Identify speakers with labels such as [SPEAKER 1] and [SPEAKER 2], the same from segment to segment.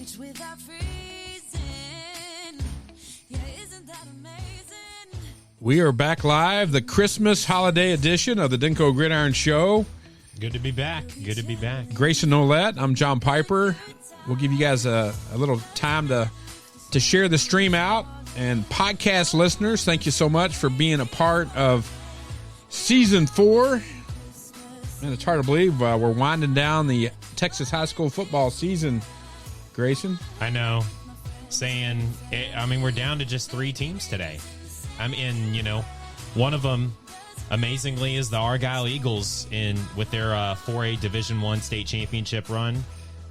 [SPEAKER 1] quench without freezing. Yeah, isn't that amazing?
[SPEAKER 2] We are back live, the Christmas holiday edition of the Dinko Gridiron Show.
[SPEAKER 3] Good to be back. Good to be back.
[SPEAKER 2] Grayson Nolette, I'm John Piper. We'll give you guys a little time to share the stream out. And podcast listeners, thank you so much for being a part of Season 4. And it's hard to believe we're winding down the Texas high school football season, Grayson.
[SPEAKER 3] I know. We're down to just 3 teams today. One of them, amazingly, is the Argyle Eagles with their 4A Division I state championship run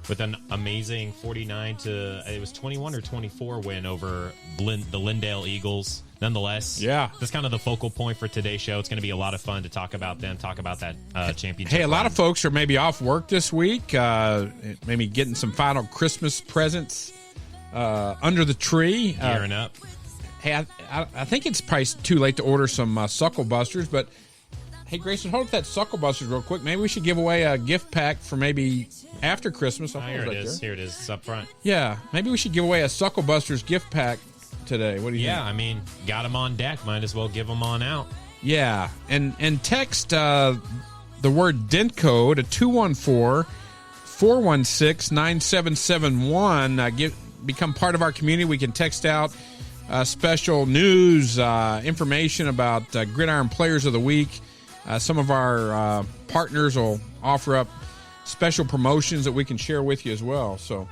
[SPEAKER 3] with an amazing 21 or 24 win over the Lindale Eagles. Nonetheless,
[SPEAKER 2] yeah,
[SPEAKER 3] that's kind of the focal point for today's show. It's going to be a lot of fun to talk about them, talk about that championship.
[SPEAKER 2] Hey, a lot of folks are maybe off work this week, maybe getting some final Christmas presents under the tree.
[SPEAKER 3] Gearing up.
[SPEAKER 2] Hey, I think it's probably too late to order some Suckle Busters, but hey, Grayson, hold up that Suckle Busters real quick. Maybe we should give away a gift pack for maybe after Christmas.
[SPEAKER 3] Here it is. Here it is. It's up front.
[SPEAKER 2] Yeah, maybe we should give away a Suckle Busters gift pack today. What do you think?
[SPEAKER 3] Got them on deck. Might as well give them on out.
[SPEAKER 2] Yeah, and text the word DINTCO to 214-416-9771. Become part of our community. We can text out special news, information about Gridiron Players of the Week. Some of our partners will offer up special promotions that we can share with you as well. So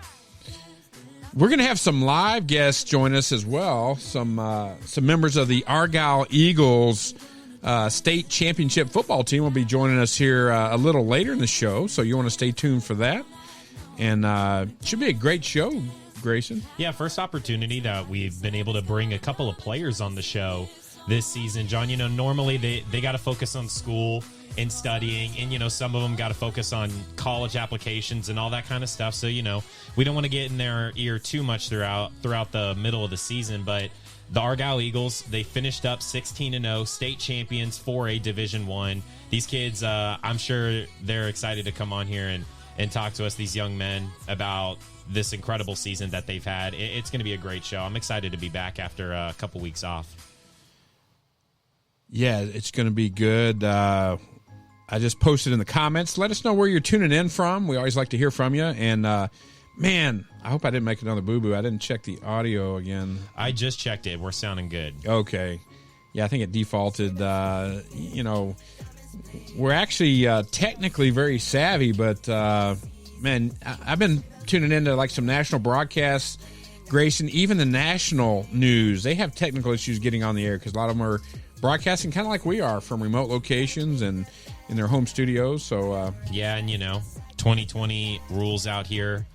[SPEAKER 2] we're going to have some live guests join us as well. Some members of the Argyle Eagles state championship football team will be joining us here a little later in the show. So you want to stay tuned for that. And it should be a great show, Grayson.
[SPEAKER 3] Yeah, first opportunity that we've been able to bring a couple of players on the show this season. John, normally they got to focus on school and studying, and some of them got to focus on college applications and all that kind of stuff. So we don't want to get in their ear too much throughout the middle of the season. But the Argyle Eagles, they finished up 16-0, state champions, 4A Division I. These kids, I'm sure they're excited to come on here and talk to us, these young men, about this incredible season that they've had. It's going to be a great show. I'm excited to be back after a couple weeks off.
[SPEAKER 2] Yeah, it's going to be good. I just posted in the comments. Let us know where you're tuning in from. We always like to hear from you. And, man, I hope I didn't make another boo-boo. I didn't check the audio again.
[SPEAKER 3] I just checked it. We're sounding good.
[SPEAKER 2] Okay. Yeah, I think it defaulted. We're actually technically very savvy, but, man, I've been tuning into like some national broadcasts, Grayson, even the national news. They have technical issues getting on the air because a lot of them are broadcasting kind of like we are from remote locations and in their home studios. So
[SPEAKER 3] yeah, and 2020 rules out here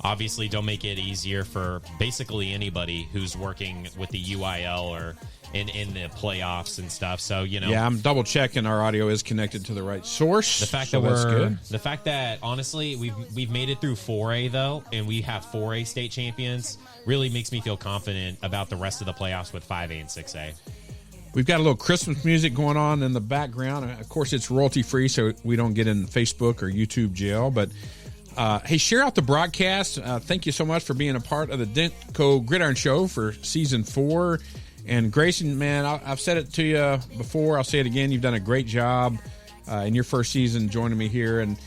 [SPEAKER 3] obviously don't make it easier for basically anybody who's working with the UIL or in the playoffs and stuff. So
[SPEAKER 2] yeah, I'm double checking our audio is connected to the right source.
[SPEAKER 3] The fact that honestly we've made it through 4A though, and we have 4A state champions, really makes me feel confident about the rest of the playoffs with 5A and 6A.
[SPEAKER 2] We've got a little Christmas music going on in the background. Of course, it's royalty-free, so we don't get in Facebook or YouTube jail. But, hey, share out the broadcast. Thank you so much for being a part of the Dinko Gridiron Show for Season 4. And, Grayson, man, I've said it to you before. I'll say it again. You've done a great job in your first season joining me here. And,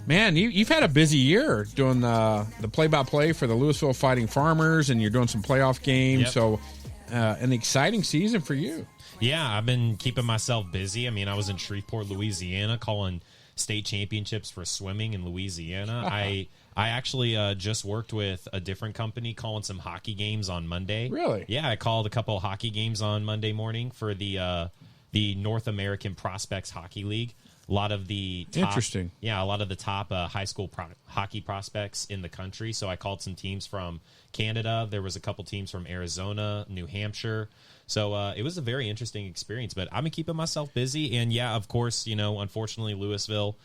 [SPEAKER 2] man, you've had a busy year doing the play-by-play for the Louisville Fighting Farmers, and you're doing some playoff games. Yep. So, an exciting season for you.
[SPEAKER 3] Yeah, I've been keeping myself busy. I mean, I was in Shreveport, Louisiana, calling state championships for swimming in Louisiana. I actually just worked with a different company calling some hockey games on Monday.
[SPEAKER 2] Really?
[SPEAKER 3] Yeah, I called a couple of hockey games on Monday morning for the North American Prospects Hockey League. A lot of the top, a lot of the top high school hockey prospects in the country. So I called some teams from Canada. There was a couple teams from Arizona, New Hampshire. So it was a very interesting experience. But I've been keeping myself busy. And, yeah, of course, unfortunately, Louisville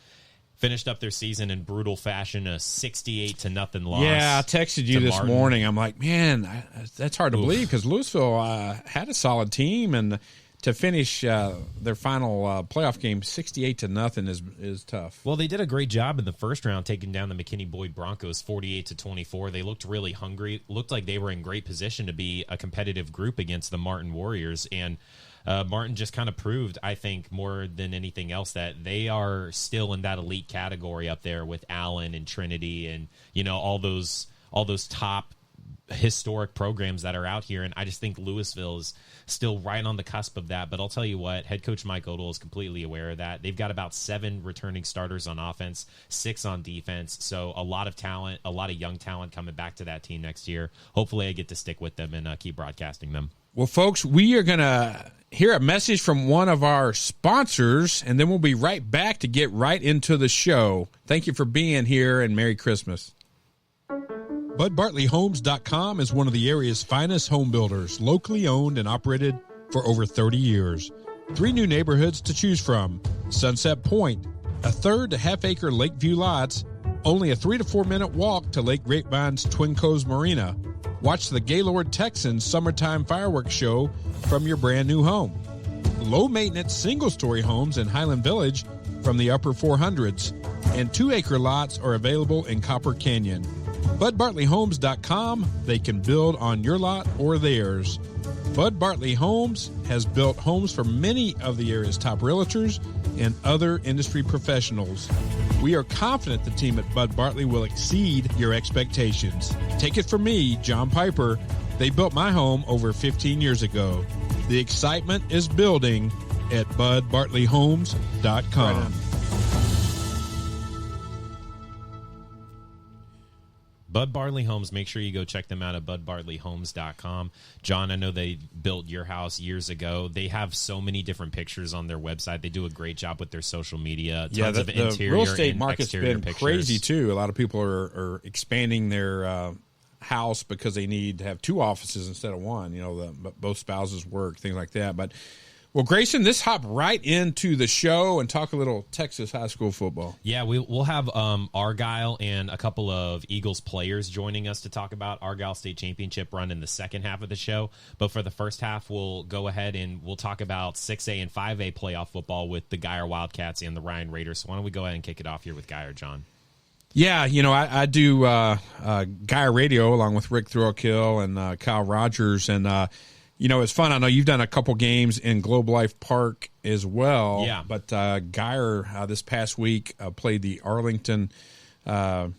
[SPEAKER 3] finished up their season in brutal fashion, a 68-0 loss.
[SPEAKER 2] Yeah, I texted you this morning. I'm like, man, that's hard to believe because Louisville had a solid team, and to finish their final playoff game 68-0 is tough.
[SPEAKER 3] Well, they did a great job in the first round taking down the McKinney Boyd Broncos 48-24. They looked really hungry, looked like they were in great position to be a competitive group against the Martin Warriors, and Martin just kind of proved, I think, more than anything else, that they are still in that elite category up there with Allen and Trinity and, you know, all those top historic programs that are out here. And I just think Louisville is still right on the cusp of that. But I'll tell you what, head coach Mike Odell is completely aware of that. They've got about 7 returning starters on offense, 6 on defense. So a lot of talent, a lot of young talent coming back to that team next year. Hopefully I get to stick with them and keep broadcasting them.
[SPEAKER 2] Well, folks, we are going to hear a message from one of our sponsors, and then we'll be right back to get right into the show. Thank you for being here, and Merry Christmas. BudBartleyHomes.com is one of the area's finest home builders, locally owned and operated for over 30 years. 3 new neighborhoods to choose from: Sunset Point, a 1/3 to half-acre Lakeview lots, only a 3 to 4 minute walk to Lake Grapevine's Twin Coves Marina. Watch the Gaylord Texans summertime fireworks show from your brand new home. Low-maintenance single-story homes in Highland Village from the upper 400s, and 2-acre lots are available in Copper Canyon. BudBartleyHomes.com, they can build on your lot or theirs. Bud Bartley Homes has built homes for many of the area's top realtors and other industry professionals. We are confident the team at Bud Bartley will exceed your expectations. Take it from me, John Piper. They built my home over 15 years ago. The excitement is building at BudBartleyHomes.com.
[SPEAKER 3] Bud Bartley Homes, make sure you go check them out at budbartleyhomes.com. John, I know they built your house years ago. They have so many different pictures on their website. They do a great job with their social media. Tons of interior
[SPEAKER 2] real estate
[SPEAKER 3] and
[SPEAKER 2] market's
[SPEAKER 3] exterior
[SPEAKER 2] been
[SPEAKER 3] pictures.
[SPEAKER 2] crazy, too. A lot of people are expanding their house because they need to have 2 offices instead of 1. You know, both spouses work, things like that. But well, Grayson, let's hop right into the show and talk a little Texas high school football.
[SPEAKER 3] Yeah, we'll have Argyle and a couple of Eagles players joining us to talk about Argyle State Championship run in the second half of the show. But for the first half, we'll go ahead and we'll talk about 6A and 5A playoff football with the Geyer Wildcats and the Ryan Raiders. So why don't we go ahead and kick it off here with Geyer, John?
[SPEAKER 2] Yeah, you know, I do Geyer Radio along with Rick Throkill and Kyle Rogers, and you know, it's fun. I know you've done a couple games in Globe Life Park as well.
[SPEAKER 3] Yeah.
[SPEAKER 2] But Geyer this past week played the Arlington. Arlington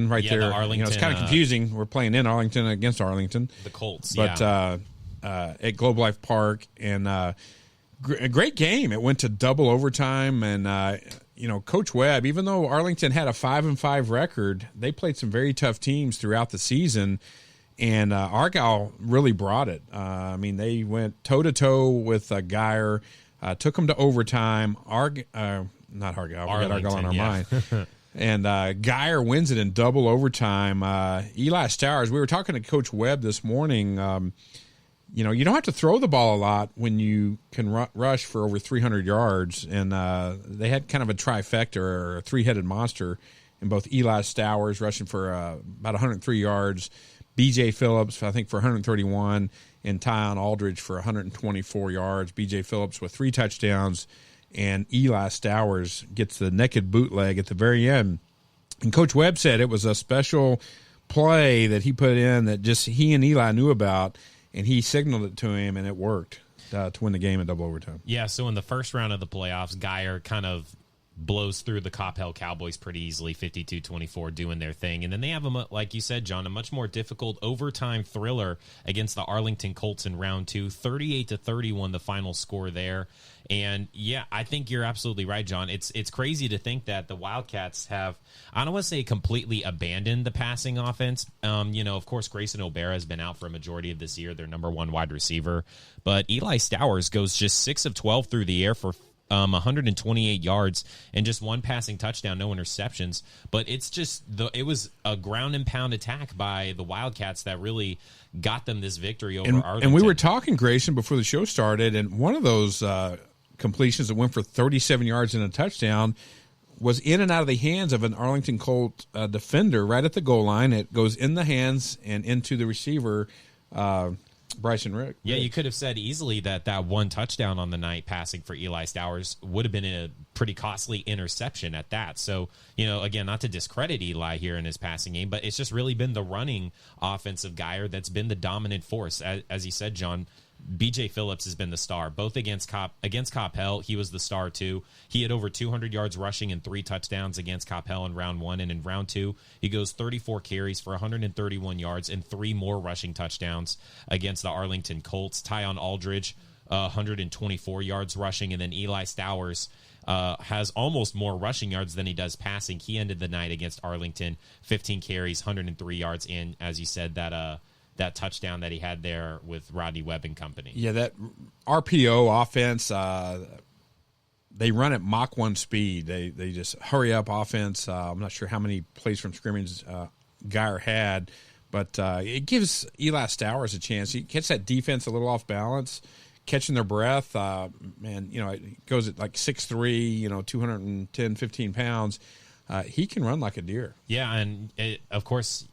[SPEAKER 2] right there.
[SPEAKER 3] The Arlington,
[SPEAKER 2] you know, it's kind of confusing. We're playing in Arlington against Arlington.
[SPEAKER 3] The Colts.
[SPEAKER 2] But at Globe Life Park, and a great game. It went to double overtime, and you know, Coach Webb, even though Arlington had a 5-5 record, they played some very tough teams throughout the season. And Argyle really brought it. I mean, they went toe-to-toe with Geyer, took them to overtime. Not Argyle. We got Argyle on our mind. And Geyer wins it in double overtime. Eli Stowers, we were talking to Coach Webb this morning. You know, you don't have to throw the ball a lot when you can rush for over 300 yards. And they had kind of a trifecta or a 3-headed monster in both Eli Stowers rushing for about 103 yards, B.J. Phillips, I think, for 131, and Tyon Aldridge for 124 yards. B.J. Phillips with 3 touchdowns, and Eli Stowers gets the naked bootleg at the very end. And Coach Webb said it was a special play that he put in that just he and Eli knew about, and he signaled it to him, and it worked to win the game in double overtime.
[SPEAKER 3] Yeah, so in the first round of the playoffs, Geyer kind of blows through the Coppell Cowboys pretty easily, 52-24, doing their thing. And then they have, like you said, John, a much more difficult overtime thriller against the Arlington Colts in round 2, 38-31, the final score there. And, yeah, I think you're absolutely right, John. It's crazy to think that the Wildcats have, I don't want to say completely abandoned the passing offense. You know, of course, Grayson O'Bara has been out for a majority of this year, their number 1 wide receiver. But Eli Stowers goes just 6 of 12 through the air for 128 yards and just 1 passing touchdown, no interceptions. But it's just it was a ground and pound attack by the Wildcats that really got them this victory over Arlington.
[SPEAKER 2] And we were talking, Grayson, before the show started, and one of those completions that went for 37 yards and a touchdown was in and out of the hands of an Arlington Colt defender right at the goal line. It goes in the hands and into the receiver. Bryce and Rick.
[SPEAKER 3] Yeah, you could have said easily that one touchdown on the night passing for Eli Stowers would have been a pretty costly interception at that. So, again, not to discredit Eli here in his passing game, but it's just really been the running offensive Geyer that's been the dominant force. As you said, John, B.J. Phillips has been the star, both against Coppell. He was the star too. He had over 200 yards rushing and 3 touchdowns against Coppell in round 1, and in round 2, he goes 34 carries for 131 yards and 3 more rushing touchdowns against the Arlington Colts. Tyon Aldridge, 124 yards rushing, and then Eli Stowers has almost more rushing yards than he does passing. He ended the night against Arlington, 15 carries, 103 yards, and as you said, that touchdown that he had there with Rodney Webb and company.
[SPEAKER 2] Yeah, that RPO offense, they run at Mach 1 speed. They just hurry up offense. I'm not sure how many plays from scrimmage Geyer had, but it gives Eli Stowers a chance. He gets that defense a little off balance, catching their breath. It goes at like 6'3", 210, 15 pounds. He can run like a deer.
[SPEAKER 3] Yeah, and of course,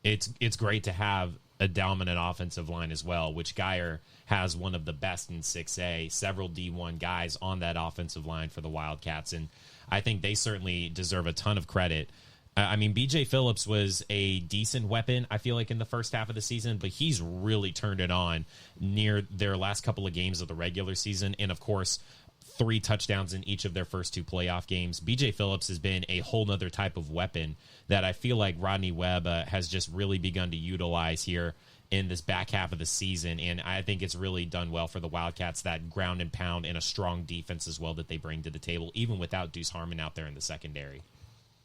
[SPEAKER 3] it's great to have a dominant offensive line as well, which Geyer has one of the best in 6A, several D1 guys on that offensive line for the Wildcats, and I think they certainly deserve a ton of credit. B.J. Phillips was a decent weapon, I feel like, in the first half of the season, but he's really turned it on near their last couple of games of the regular season, and of course, 3 touchdowns in each of their first 2 playoff games. B.J. Phillips has been a whole nother type of weapon that I feel like Rodney Webb has just really begun to utilize here in this back half of the season, and I think it's really done well for the Wildcats, that ground and pound and a strong defense as well that they bring to the table, even without Deuce Harmon out there in the secondary.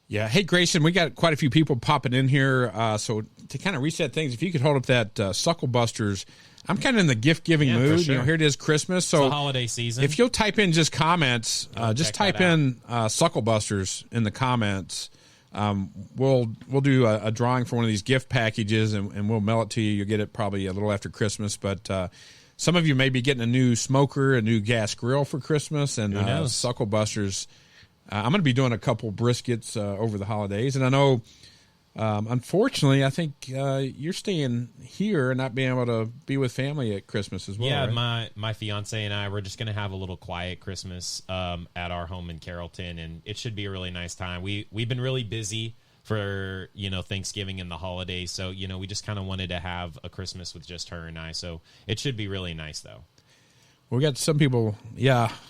[SPEAKER 2] Yeah. Hey, Grayson, we got quite a few people popping in here, so to kind of reset things, if you could hold up that Suckle Busters. I'm kind of in the gift-giving mood.
[SPEAKER 3] Sure.
[SPEAKER 2] Here it is, Christmas. So
[SPEAKER 3] it's the holiday season.
[SPEAKER 2] If you'll type in just comments, just type in Suckle Busters in the comments. We'll do a drawing for one of these gift packages, and we'll mail it to you. You'll get it probably a little after Christmas. But some of you may be getting a new smoker, a new gas grill for Christmas, and Suckle Busters. I'm going to be doing a couple briskets over the holidays, and I know. Unfortunately, I think you're staying here and not being able to be with family at Christmas as well.
[SPEAKER 3] Yeah,
[SPEAKER 2] right?
[SPEAKER 3] my fiance and I, we're just going to have a little quiet Christmas at our home in Carrollton, and it should be a really nice time. We've been really busy for Thanksgiving and the holidays, so we just kind of wanted to have a Christmas with just her and I. So it should be really nice, though.
[SPEAKER 2] We got some people,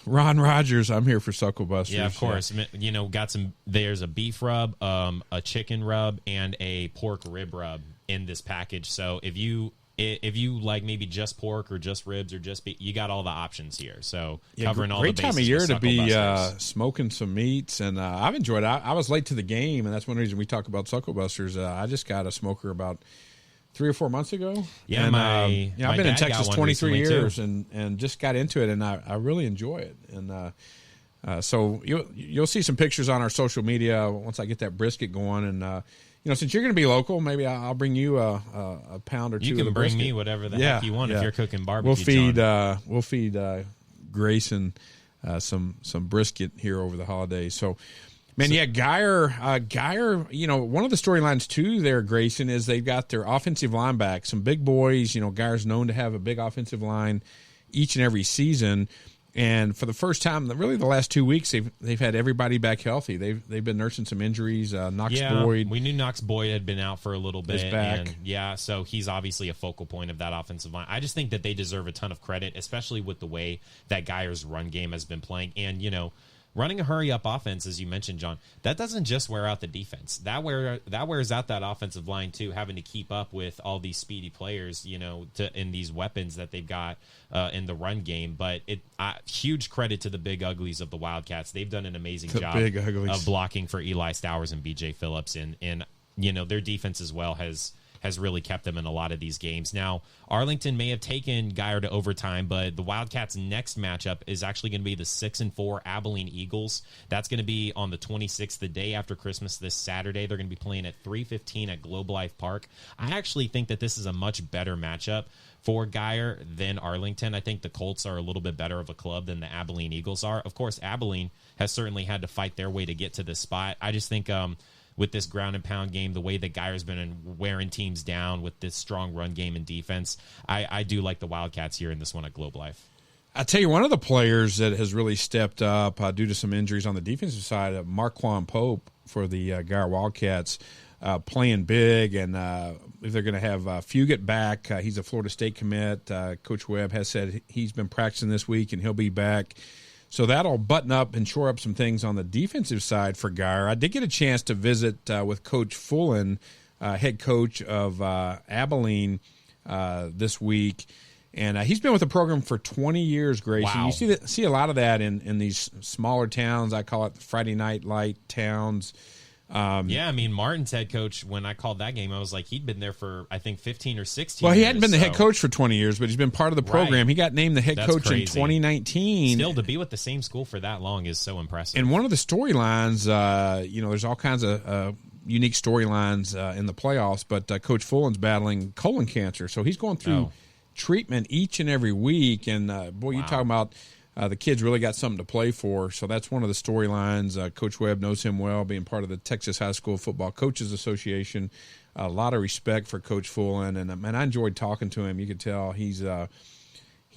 [SPEAKER 2] Ron Rogers, I'm here for Suckle Busters.
[SPEAKER 3] Yeah, of course. Got some, there's a beef rub, a chicken rub, and a pork rib rub in this package. So if you like maybe just pork or just ribs or just beef, you got all the options here. So covering all the bases.
[SPEAKER 2] Great time of year to be
[SPEAKER 3] Busters.
[SPEAKER 2] smoking some meats, and I've enjoyed it. I was late to the game, and that's one reason we talk about Suckle Busters. I just got a smoker about 3 or 4 months ago.
[SPEAKER 3] Yeah,
[SPEAKER 2] and,
[SPEAKER 3] I've
[SPEAKER 2] been in Texas 23 years
[SPEAKER 3] too.
[SPEAKER 2] and just got into it, and I really enjoy it. And so you'll see some pictures on our social media once I get that brisket going. And since you're going to be local, maybe I'll bring you a pound or two.
[SPEAKER 3] You can
[SPEAKER 2] of the
[SPEAKER 3] bring
[SPEAKER 2] brisket.
[SPEAKER 3] me whatever the heck you want if you're cooking barbecue.
[SPEAKER 2] We'll feed Grayson some brisket here over the holidays. So. Man, Geyer, one of the storylines, too, there, Grayson, is they've got their offensive line back, some big boys. Geyer's known to have a big offensive line each and every season. And for the first time, really the last 2 weeks, they've had everybody back healthy. They've been nursing some injuries. Knox Boyd.
[SPEAKER 3] We knew Knox Boyd had been out for a little bit.
[SPEAKER 2] He's back.
[SPEAKER 3] And so he's obviously a focal point of that offensive line. I just think that they deserve a ton of credit, especially with the way that Geyer's run game has been playing. And, running a hurry-up offense, as you mentioned, John, that doesn't just wear out the defense. That wears out that offensive line, too, having to keep up with all these speedy players, in these weapons that they've got in the run game. But huge credit to the big uglies of the Wildcats. They've done an amazing job of blocking for Eli Stowers and B.J. Phillips. And their defense as well has really kept them in a lot of these games. Now, Arlington may have taken Geyer to overtime, but the Wildcats' next matchup is actually going to be the 6-4 Abilene Eagles. That's going to be on the 26th, the day after Christmas, this Saturday. They're going to be playing at 3:15 at Globe Life Park. I actually think that this is a much better matchup for Geyer than Arlington. I think the Colts are a little bit better of a club than the Abilene Eagles are. Of course, Abilene has certainly had to fight their way to get to this spot. I just think with this ground and pound game, the way that Geyer's been wearing teams down with this strong run game and defense, I do like the Wildcats here in this one at Globe Life.
[SPEAKER 2] I tell you, one of the players that has really stepped up due to some injuries on the defensive side, Marquand Pope for the Geyer Wildcats, playing big. And if they're going to have Fugate back, he's a Florida State commit. Coach Webb has said he's been practicing this week and he'll be back. So that'll button up and shore up some things on the defensive side for Geyer. I did get a chance to visit with Coach Fullen, head coach of Abilene, this week. And he's been with the program for 20 years, Grayson.
[SPEAKER 3] Wow.
[SPEAKER 2] You see a lot of that in these smaller towns. I call it Friday night light towns.
[SPEAKER 3] Yeah, I mean, Martin's head coach, when I called that game, I was like, he'd been there for, I think, 15 or 16
[SPEAKER 2] Well, he
[SPEAKER 3] years,
[SPEAKER 2] hadn't been the head coach for 20 years, but he's been part of the program.
[SPEAKER 3] Right.
[SPEAKER 2] He got named the head
[SPEAKER 3] That's
[SPEAKER 2] coach
[SPEAKER 3] crazy.
[SPEAKER 2] in 2019.
[SPEAKER 3] Still, to be with the same school for that long is so impressive.
[SPEAKER 2] And one of the storylines, there's all kinds of unique storylines in the playoffs, but Coach Fullen's battling colon cancer. So he's going through treatment each and every week. And, boy, you're talking about the kid's really got something to play for. So that's one of the storylines. Coach Webb knows him well, being part of the Texas High School Football Coaches Association. A lot of respect for Coach Fullen. And, man, I enjoyed talking to him. You could tell he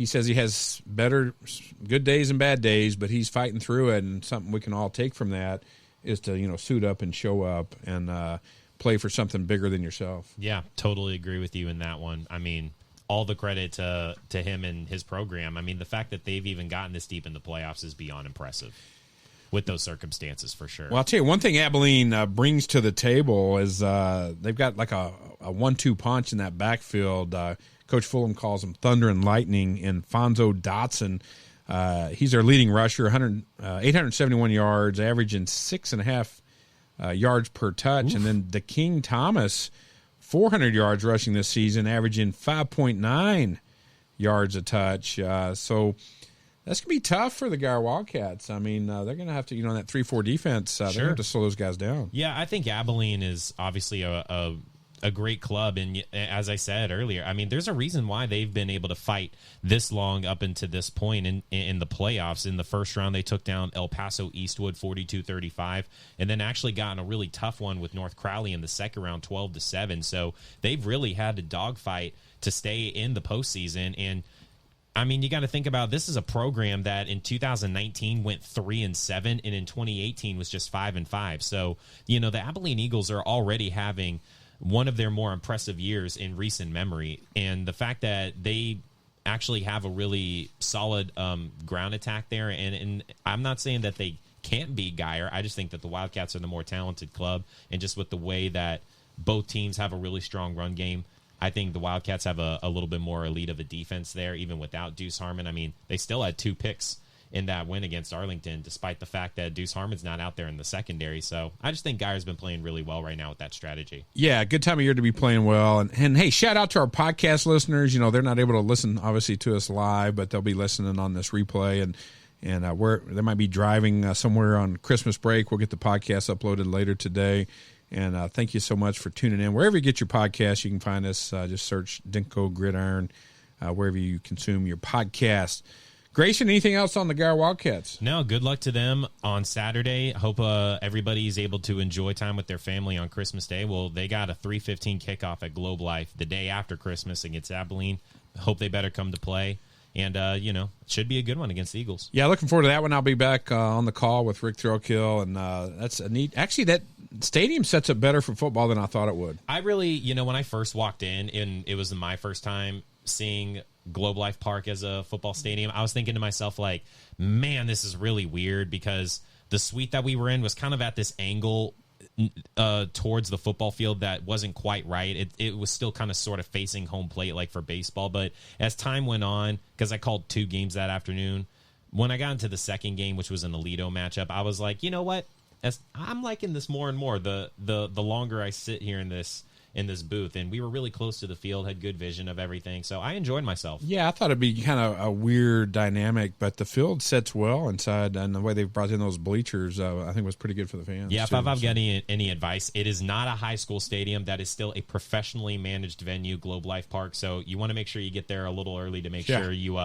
[SPEAKER 2] says he has good days and bad days, but he's fighting through it. And something we can all take from that is to, suit up and show up and play for something bigger than yourself.
[SPEAKER 3] Yeah, totally agree with you in that one. I mean, all the credit to him and his program. I mean, the fact that they've even gotten this deep in the playoffs is beyond impressive with those circumstances, for sure.
[SPEAKER 2] Well, I'll tell you, one thing Abilene brings to the table is they've got like a 1-2 punch in that backfield. Coach Fulham calls him Thunder and Lightning, and Fonzo Dotson. He's their leading rusher, 871 yards, averaging 6.5 yards per touch. Oof. And then DeKing Thomas, 400 yards rushing this season, averaging 5.9 yards a touch. So that's going to be tough for the Geyer Wildcats. I mean, they're going to have to, in that 3-4 defense, they're going to have to slow those guys down.
[SPEAKER 3] Yeah, I think Abilene is obviously a great club. And as I said earlier, I mean, there's a reason why they've been able to fight this long up into this point in the playoffs. In the first round, they took down El Paso Eastwood 42-35, and then actually got in a really tough one with North Crowley in the second round 12-7. So they've really had to dogfight to stay in the postseason. And I mean, you got to think about, this is a program that in 2019 went 3-7, and in 2018 was just 5-5. So, the Abilene Eagles are already having one of their more impressive years in recent memory. And the fact that they actually have a really solid ground attack there, and I'm not saying that they can't beat Geyer. I just think that the Wildcats are the more talented club, and just with the way that both teams have a really strong run game, I think the Wildcats have a little bit more elite of a defense there, even without Deuce Harmon. I mean, they still had 2 picks in that win against Arlington, despite the fact that Deuce Harmon's not out there in the secondary. So I just think Geyer's been playing really well right now with that strategy.
[SPEAKER 2] Yeah, good time of year to be playing well. And hey, shout out to our podcast listeners. They're not able to listen, obviously, to us live, but they'll be listening on this replay. And they might be driving somewhere on Christmas break. We'll get the podcast uploaded later today. And thank you so much for tuning in. Wherever you get your podcast, you can find us. Just search Dinko Gridiron, wherever you consume your podcast. Grayson, anything else on the Geyer Wildcats?
[SPEAKER 3] No, good luck to them on Saturday. I hope everybody's able to enjoy time with their family on Christmas Day. Well, they got a 3:15 kickoff at Globe Life the day after Christmas against Abilene. Hope they better come to play. And, it should be a good one against the Eagles.
[SPEAKER 2] Yeah, looking forward to that one. I'll be back on the call with Rick Throwkill, and that's a neat – actually, that stadium sets up better for football than I thought it would.
[SPEAKER 3] I really, when I first walked in, and it was my first time seeing Globe Life Park as a football stadium, I was thinking to myself, like, man, this is really weird, because the suite that we were in was kind of at this angle towards the football field that wasn't quite right. It was still kind of sort of facing home plate like for baseball. But as time went on, because I called 2 games that afternoon, when I got into the second game, which was an Alito matchup, I was like, you know what? I'm liking this more and more the longer I sit here in this booth. And we were really close to the field, had good vision of everything, so I enjoyed myself.
[SPEAKER 2] Yeah, I thought it'd be kind of a weird dynamic, but the field sets well inside, and the way they've brought in those bleachers, I think was pretty good for the fans.
[SPEAKER 3] Yeah, if I've got any advice, it is not a high school stadium. That is still a professionally managed venue, Globe Life Park, so you want to make sure you get there a little early to make sure you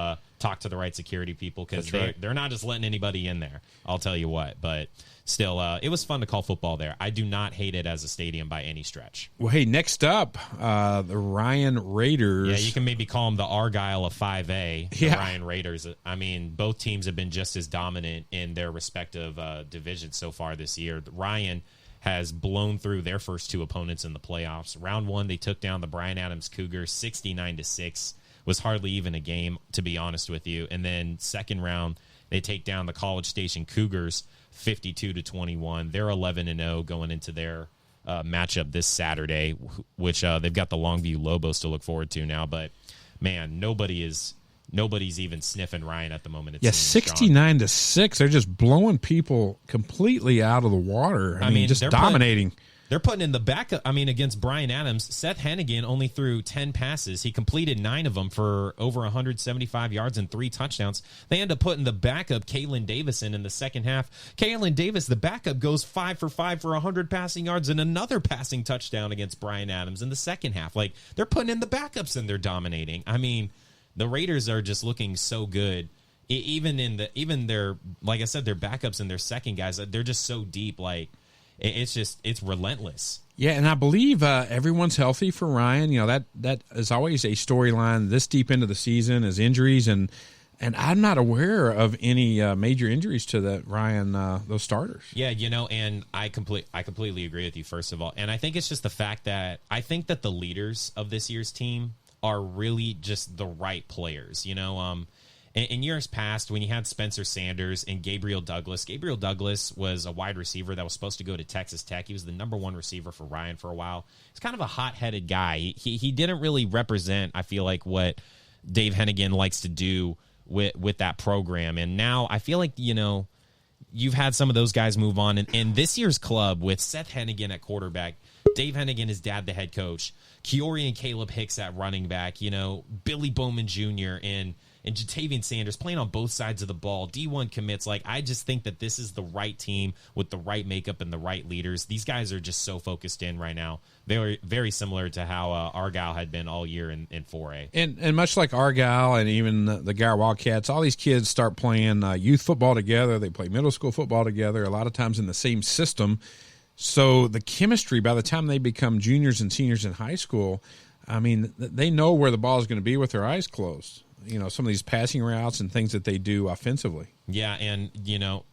[SPEAKER 3] talk to the right security people, because
[SPEAKER 2] That's right.
[SPEAKER 3] they're not just letting anybody in there. I'll tell you what. But still, it was fun to call football there. I do not hate it as a stadium by any stretch.
[SPEAKER 2] Well, hey, next up, the Ryan Raiders.
[SPEAKER 3] Yeah, you can maybe call them the Argyle of 5A, the
[SPEAKER 2] Yeah.
[SPEAKER 3] Ryan Raiders. I mean, both teams have been just as dominant in their respective divisions so far this year. Ryan has blown through their first two opponents in the playoffs. Round one, they took down the Bryan Adams Cougars 69-6. Was hardly even a game, to be honest with you. And then second round, they take down the College Station Cougars 52-21. They're 11-0 going into their matchup this Saturday, which they've got the Longview Lobos to look forward to now. But man, nobody's even sniffing Ryan at the moment.
[SPEAKER 2] Yeah, 69-6. They're just blowing people completely out of the water. I mean, just dominating.
[SPEAKER 3] They're putting in the backup. I mean, against Bryan Adams, Seth Hennigan only threw 10 passes. He completed 9 of them for over 175 yards and 3 touchdowns. They end up putting the backup, Kalen Davis, in the second half. Kalen Davis, the backup, goes 5 for 5 for 100 passing yards and another passing touchdown against Bryan Adams in the second half. Like, they're putting in the backups and they're dominating. I mean, the Raiders are just looking so good. Even their, like I said, their backups and their second guys, they're just so deep. Like, it's relentless.
[SPEAKER 2] Yeah, and I believe everyone's healthy for Ryan. You know, that is always a storyline this deep into the season, is injuries, and I'm not aware of any major injuries to the Ryan those starters.
[SPEAKER 3] Yeah, you know, and I completely agree with you, first of all. And I think it's just the fact that I think that the leaders of this year's team are really just the right players. You know, in years past, when you had Spencer Sanders and Gabriel Douglas was a wide receiver that was supposed to go to Texas Tech. He was the number 1 receiver for Ryan for a while. He's kind of a hot-headed guy. He didn't really represent, I feel like, what Dave Hennigan likes to do with that program. And now I feel like, you know, you've had some of those guys move on. And this year's club with Seth Hennigan at quarterback, Dave Hennigan, his dad, the head coach, Kiori and Caleb Hicks at running back, you know, Billy Bowman Jr. and Jatavian Sanders playing on both sides of the ball, D1 commits. Like, I just think that this is the right team with the right makeup and the right leaders. These guys are just so focused in right now. Very, very similar to how Argyle had been all year in 4A.
[SPEAKER 2] And much like Argyle and even the Gower Wildcats, all these kids start playing youth football together. They play middle school football together, a lot of times in the same system. So the chemistry, by the time they become juniors and seniors in high school, I mean, they know where the ball is going to be with their eyes closed. You know, some of these passing routes and things that they do offensively. Yeah,
[SPEAKER 3] and, you know,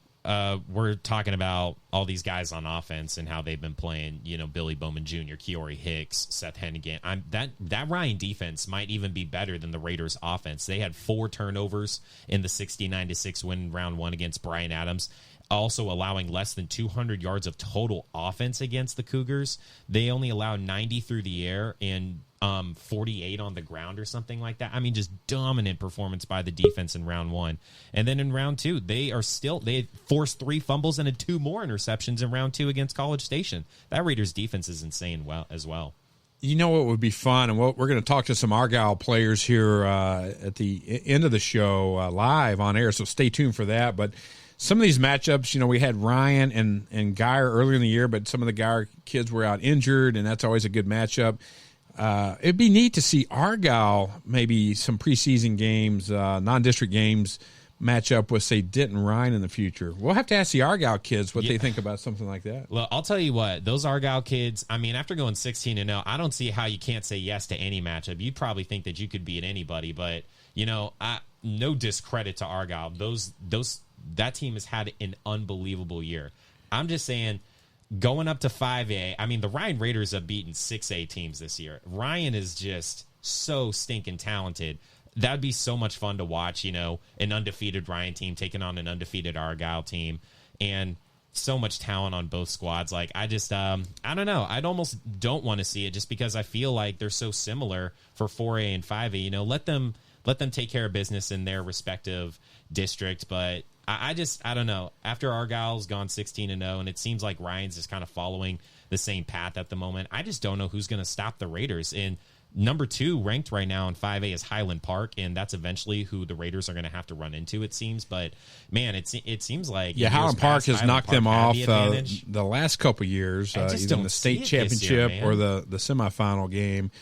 [SPEAKER 3] we're talking about all these guys on offense and how they've been playing, you know, Billy Bowman Jr., Kiori Hicks, Seth Hennigan. That Ryan defense might even be better than the Raiders offense. They had 4 turnovers in the 69-6 win round 1 against Bryan Adams, also allowing less than 200 yards of total offense against the Cougars. They only allowed 90 through the air and 48 on the ground or something like that. I mean, just dominant performance by the defense in round 1. And then in round 2, they forced 3 fumbles and had 2 more interceptions in round 2 against College Station. That Raiders defense is insane as well.
[SPEAKER 2] You know what would be fun, and we're going to talk to some Argyle players here at the end of the show live on air, so stay tuned for that. But some of these matchups, you know, we had Ryan and Geyer earlier in the year, but some of the Geyer kids were out injured, and that's always a good matchup. It'd be neat to see Argyle, maybe some preseason games, non-district games, match up with, say, Denton Ryan in the future. We'll have to ask the Argyle kids what they think about something like that.
[SPEAKER 3] Well, I'll tell you what, those Argyle kids, I mean, after going 16-0, I don't see how you can't say yes to any matchup. You'd probably think that you could beat anybody, but, you know, no discredit to Argyle. That team has had an unbelievable year. I'm just saying, going up to 5A, I mean, the Ryan Raiders have beaten 6A teams this year. Ryan is just so stinking talented. That'd be so much fun to watch, you know, an undefeated Ryan team taking on an undefeated Argyle team, and so much talent on both squads. Like, I just, I don't know. I'd almost don't want to see it just because I feel like they're so similar for 4A and 5A. You know, let them take care of business in their respective district, but I don't know. After Argyle's gone 16-0, and it seems like Ryan's just kind of following the same path at the moment, I just don't know who's going to stop the Raiders. And number 2 ranked right now in 5A is Highland Park, and that's eventually who the Raiders are going to have to run into, it seems. But, man, it seems like...
[SPEAKER 2] Yeah, Highland Park has knocked them off the last couple years, either in the state championship or the semifinal game.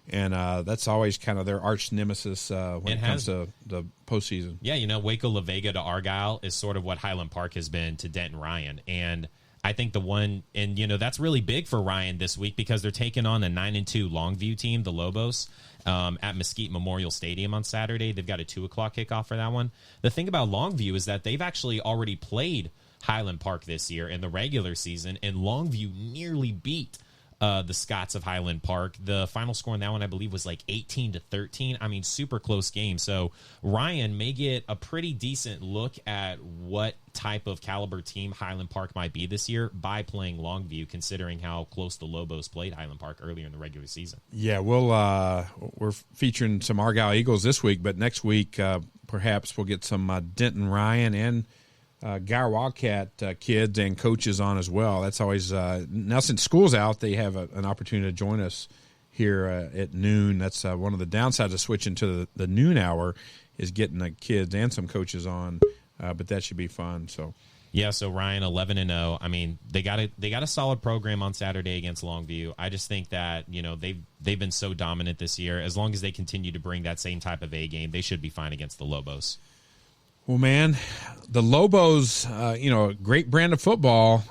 [SPEAKER 2] And that's always kind of their arch nemesis when it comes to the postseason.
[SPEAKER 3] Yeah, Waco La Vega to Argyle is sort of what Highland Park has been to Denton Ryan. And I think that's really big for Ryan this week because they're taking on a 9-2 Longview team, the Lobos, at Mesquite Memorial Stadium on Saturday. They've got a 2:00 kickoff for that one. The thing about Longview is that they've actually already played Highland Park this year in the regular season, and Longview nearly beat the Scots of Highland Park. The final score in that one, I believe, was like 18-13. I mean, super close game. So Ryan may get a pretty decent look at what type of caliber team Highland Park might be this year by playing Longview, considering how close the Lobos played Highland Park earlier in the regular season.
[SPEAKER 2] Yeah, we're featuring some Argyle Eagles this week, but next week perhaps we'll get some Denton Ryan and Gower Wildcat kids and coaches on as well. That's always now since school's out, they have an opportunity to join us here at noon. That's one of the downsides of switching to the noon hour is getting the kids and some coaches on, but that should be fun. So
[SPEAKER 3] Ryan 11-0. I mean, they got a solid program on Saturday against Longview. I just think that they've been so dominant this year. As long as they continue to bring that same type of A game, they should be fine against the Lobos.
[SPEAKER 2] Well, man, the Lobos, a great brand of football.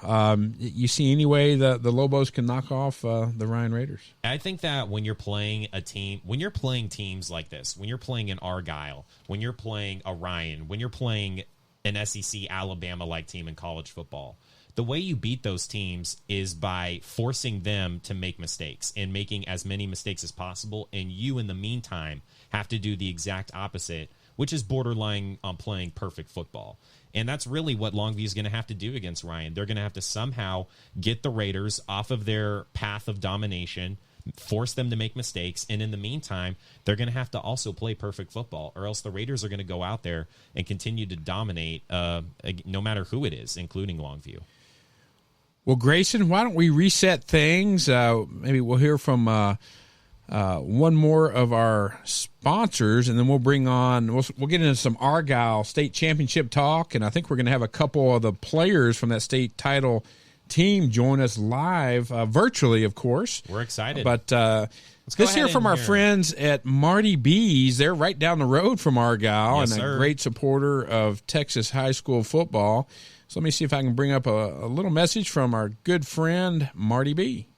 [SPEAKER 2] You see any way the Lobos can knock off the Ryan Raiders?
[SPEAKER 3] I think that when you're playing teams like this, when you're playing an Argyle, when you're playing a Ryan, when you're playing an SEC Alabama-like team in college football, the way you beat those teams is by forcing them to make mistakes and making as many mistakes as possible, and you, in the meantime, have to do the exact opposite, which is borderline on playing perfect football. And that's really what Longview is going to have to do against Ryan. They're going to have to somehow get the Raiders off of their path of domination, force them to make mistakes, and in the meantime, they're going to have to also play perfect football, or else the Raiders are going to go out there and continue to dominate no matter who it is, including Longview.
[SPEAKER 2] Well, Grayson, why don't we reset things? Maybe we'll hear from one more of our sponsors, and then we'll get into some Argyle state championship talk, and I think we're going to have a couple of the players from that state title team join us live, virtually, of course.
[SPEAKER 3] We're excited.
[SPEAKER 2] But let's hear from our friends at Marty B's. They're right down the road from Argyle,
[SPEAKER 3] yes,
[SPEAKER 2] and
[SPEAKER 3] sir.
[SPEAKER 2] A great supporter of Texas high school football. So let me see if I can bring up a little message from our good friend, Marty B.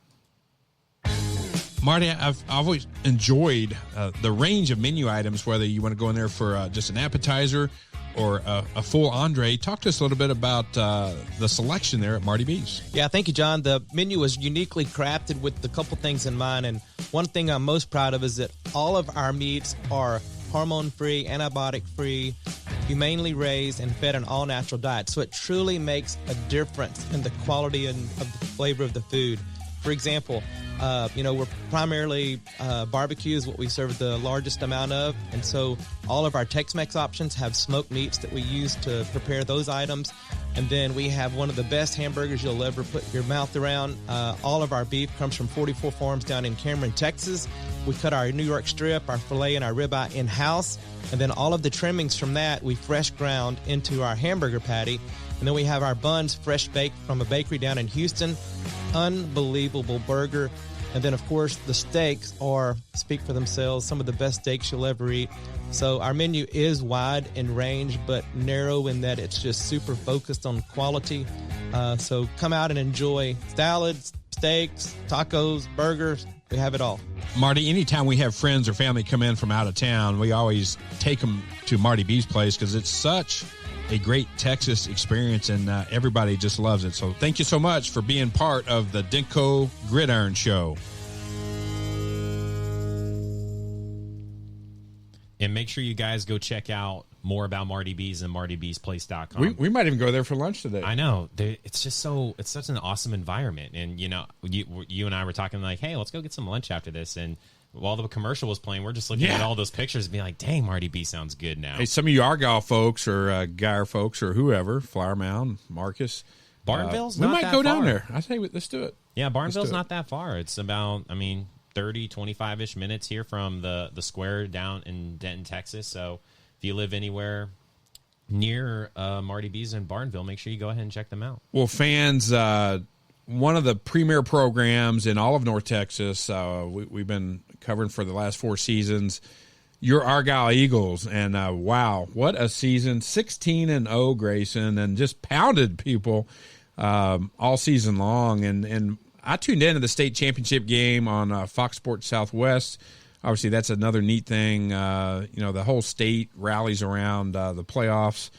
[SPEAKER 4] Marty, I've always enjoyed the range of menu items, whether you want to go in there for just an appetizer or a full entree. Talk to us a little bit about the selection there at Marty B's.
[SPEAKER 5] Yeah, thank you, John. The menu was uniquely crafted with a couple things in mind, and one thing I'm most proud of is that all of our meats are hormone-free, antibiotic-free, humanely raised, and fed an all-natural diet. So it truly makes a difference in the quality and of the flavor of the food. For example, we're primarily barbecue is what we serve the largest amount of, and so all of our Tex-Mex options have smoked meats that we use to prepare those items. And then we have one of the best hamburgers you'll ever put your mouth around. All of our beef comes from 44 Farms down in Cameron, Texas. We cut our New York strip, our filet, and our ribeye in-house. And then all of the trimmings from that we fresh ground into our hamburger patty. And then we have our buns fresh baked from a bakery down in Houston. Unbelievable burger. And then, of course, the steaks speak for themselves, some of the best steaks you'll ever eat. So our menu is wide in range, but narrow in that it's just super focused on quality. So come out and enjoy salads, steaks, tacos, burgers. We have it all.
[SPEAKER 4] Marty, anytime we have friends or family come in from out of town, we always take them to Marty B's place because it's such a great Texas experience, and everybody just loves it. So thank you so much for being part of the Dinko Gridiron Show.
[SPEAKER 3] And make sure you guys go check out more about Marty B's and martybsplace.com.
[SPEAKER 2] We might even go there for lunch today.
[SPEAKER 3] I know. It's such an awesome environment. And, you and I were talking like, hey, let's go get some lunch after this. And while the commercial was playing, we're just looking at all those pictures and being like, dang, Marty B sounds good now.
[SPEAKER 2] Hey, some of you Argyle folks or Geyer folks or whoever, Flower Mound, Marcus.
[SPEAKER 3] Barnville's
[SPEAKER 2] we
[SPEAKER 3] not
[SPEAKER 2] might
[SPEAKER 3] that
[SPEAKER 2] go
[SPEAKER 3] far.
[SPEAKER 2] down there. I say let's do it.
[SPEAKER 3] Yeah, Barnville's not that far. It's about, 30, 25-ish minutes here from the square down in Denton, Texas. So if you live anywhere near Marty B's in Barnville, make sure you go ahead and check them out.
[SPEAKER 2] Well, fans, one of the premier programs in all of North Texas. We've been covering for the last 4 seasons. Your Argyle Eagles, and wow, what a season! 16-0, Grayson, and just pounded people all season long. And I tuned into the state championship game on Fox Sports Southwest. Obviously, that's another neat thing. The whole state rallies around the playoffs.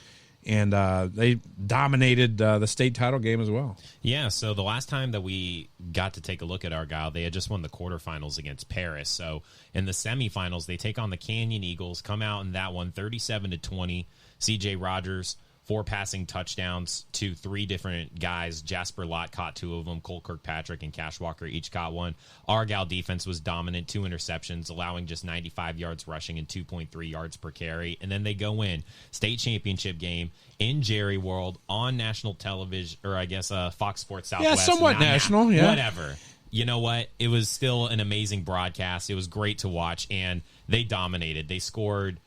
[SPEAKER 2] And they dominated the state title game as well.
[SPEAKER 3] Yeah, so the last time that we got to take a look at Argyle, they had just won the quarterfinals against Paris. So in the semifinals, they take on the Canyon Eagles, come out in that one 37-20. C.J. Rogers, 4 passing touchdowns to 3 different guys. Jasper Lott caught 2 of them. Cole Kirkpatrick and Cash Walker each caught 1. Argyle defense was dominant, 2 interceptions, allowing just 95 yards rushing and 2.3 yards per carry. And then they go in state championship game in Jerry World on national television, or I guess Fox Sports Southwest.
[SPEAKER 2] Yeah, somewhat national. Yeah,
[SPEAKER 3] whatever. You know what? It was still an amazing broadcast. It was great to watch, and they dominated. They scored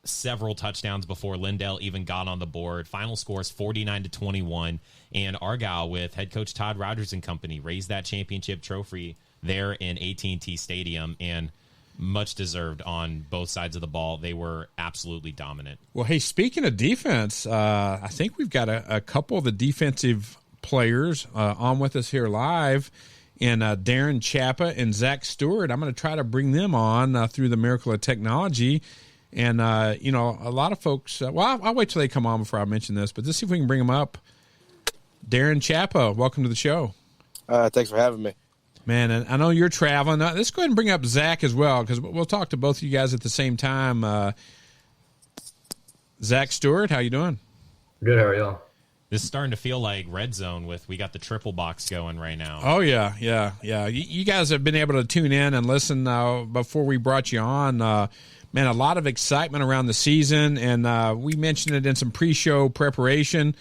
[SPEAKER 3] several touchdowns before Lindell even got on the board. Final score is 49-21, and Argyle, with head coach Todd Rogers and company, raised that championship trophy there in AT&T Stadium, and much deserved on both sides of the ball. They were absolutely dominant.
[SPEAKER 2] Well, hey, speaking of defense, I think we've got a couple of the defensive players on with us here live, and Darren Chappa and Zach Stewart. I'm going to try to bring them on through the miracle of technology. And, a lot of folks, I'll wait till they come on before I mention this, but let's see if we can bring them up. Darren Chappa, welcome to the show.
[SPEAKER 6] Thanks for having me.
[SPEAKER 2] Man, and I know you're traveling. Let's go ahead and bring up Zach as well, because we'll talk to both of you guys at the same time. Zach Stewart, how you doing?
[SPEAKER 7] Good, how are y'all?
[SPEAKER 3] This is starting to feel like Red Zone we got the triple box going right now.
[SPEAKER 2] Oh, yeah. You guys have been able to tune in and listen before we brought you on. Man, a lot of excitement around the season, and we mentioned it in some pre-show preparation.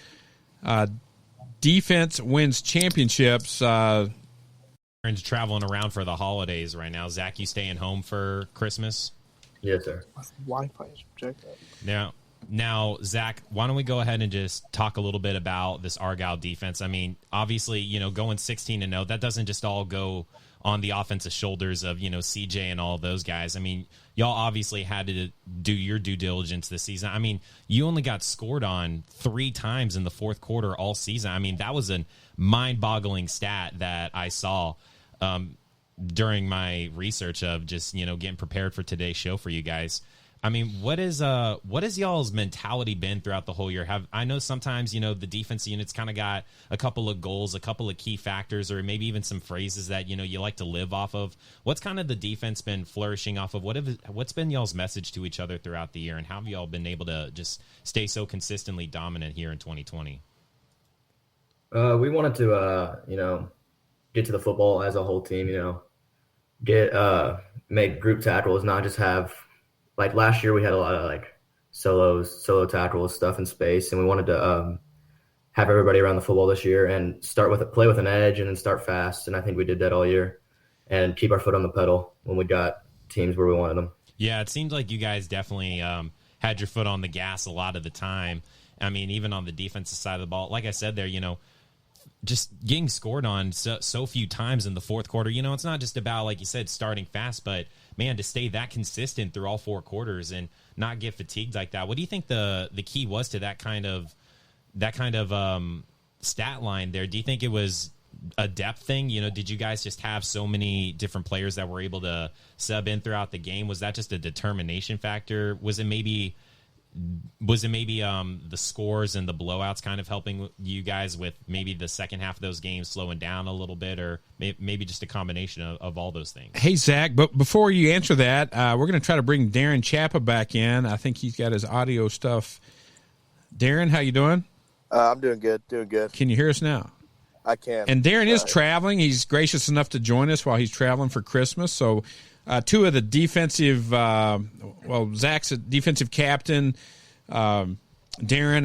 [SPEAKER 2] Defense wins championships.
[SPEAKER 3] Aaron's traveling around for the holidays right now. Zach, you staying home for Christmas?
[SPEAKER 7] Yes, sir.
[SPEAKER 6] Wi-Fi is projected.
[SPEAKER 3] Now, Zach, why don't we go ahead and just talk a little bit about this Argyle defense? I mean, obviously, going 16-0, that doesn't just all go on the offensive shoulders of, CJ and all those guys. I mean, y'all obviously had to do your due diligence this season. I mean, you only got scored on 3 times in the fourth quarter all season. I mean, that was a mind-boggling stat that I saw during my research of just, getting prepared for today's show for you guys. I mean, what has y'all's mentality been throughout the whole year? I know sometimes, the defense units kind of got a couple of goals, a couple of key factors, or maybe even some phrases that, you like to live off of. What's kind of the defense been flourishing off of? What's been y'all's message to each other throughout the year, and how have y'all been able to just stay so consistently dominant here in 2020?
[SPEAKER 7] We wanted to, get to the football as a whole team, make group tackles, not just have, like last year we had a lot of solo tackles, stuff in space, and we wanted to have everybody around the football this year and play with an edge and then start fast. And I think we did that all year and keep our foot on the pedal when we got teams where we wanted them.
[SPEAKER 3] Yeah, it seemed like you guys definitely had your foot on the gas a lot of the time. I mean, even on the defensive side of the ball, like I said there, just getting scored on so few times in the fourth quarter. It's not just about, like you said, starting fast, but man, to stay that consistent through all 4 quarters and not get fatigued like that. What do you think the key was to that kind of stat line there? Do you think it was a depth thing? Did you guys just have so many different players that were able to sub in throughout the game? Was that just a determination factor? Was it maybe the scores and the blowouts kind of helping you guys with maybe the second half of those games slowing down a little bit, or maybe just a combination of all those things?
[SPEAKER 2] Hey, Zach, but before you answer that, we're going to try to bring Darren Chappa back in. I think he's got his audio stuff. Darren, how you doing?
[SPEAKER 6] I'm doing good.
[SPEAKER 2] Can you hear us now?
[SPEAKER 6] I can.
[SPEAKER 2] And Darren is traveling. He's gracious enough to join us while he's traveling for Christmas. So 2 of the defensive, Zach's a defensive captain, Darren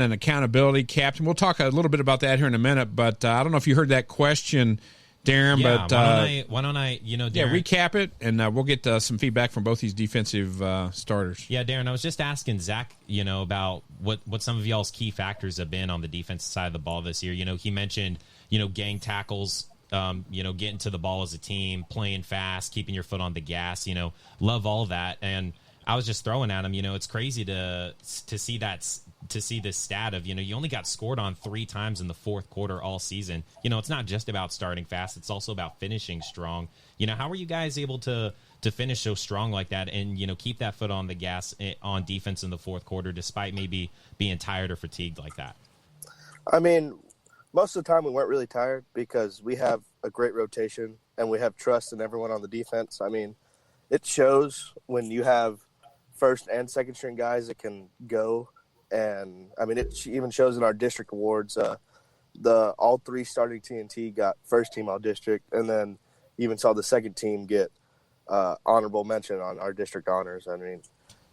[SPEAKER 2] an accountability captain. We'll talk a little bit about that here in a minute, but I don't know if you heard that question, Darren.
[SPEAKER 3] Yeah,
[SPEAKER 2] but
[SPEAKER 3] why don't I, Darren,
[SPEAKER 2] recap it, and we'll get some feedback from both these defensive starters.
[SPEAKER 3] Yeah, Darren, I was just asking Zach, about what some of y'all's key factors have been on the defensive side of the ball this year. He mentioned, gang tackles, getting to the ball as a team, playing fast, keeping your foot on the gas, love all of that. And I was just throwing at him, it's crazy to see this stat of, you only got scored on 3 times in the fourth quarter all season. It's not just about starting fast. It's also about finishing strong. How were you guys able to finish so strong like that and, keep that foot on the gas on defense in the fourth quarter, despite maybe being tired or fatigued like that?
[SPEAKER 6] I mean, most of the time we weren't really tired because we have a great rotation and we have trust in everyone on the defense. I mean, it shows when you have first and second string guys that can go. And I mean, it even shows in our district awards. All 3 starting TNT got first team all district, and then even saw the second team get honorable mention on our district honors. I mean,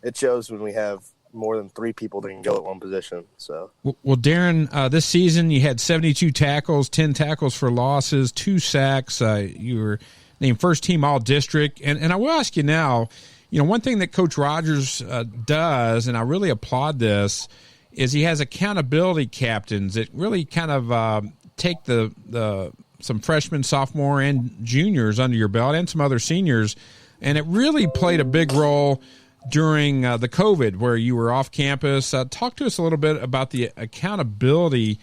[SPEAKER 6] it shows when we have more than 3 people that can go at one position. So,
[SPEAKER 2] well, Darren, this season you had 72 tackles, 10 tackles for losses, 2 sacks. You were named first team all district, and I will ask you now. One thing that Coach Rogers does, and I really applaud this, is he has accountability captains that really kind of take some freshmen, sophomore, and juniors under your belt, and some other seniors, and it really played a big role during the COVID where you were off campus. Talk to us a little bit about the accountability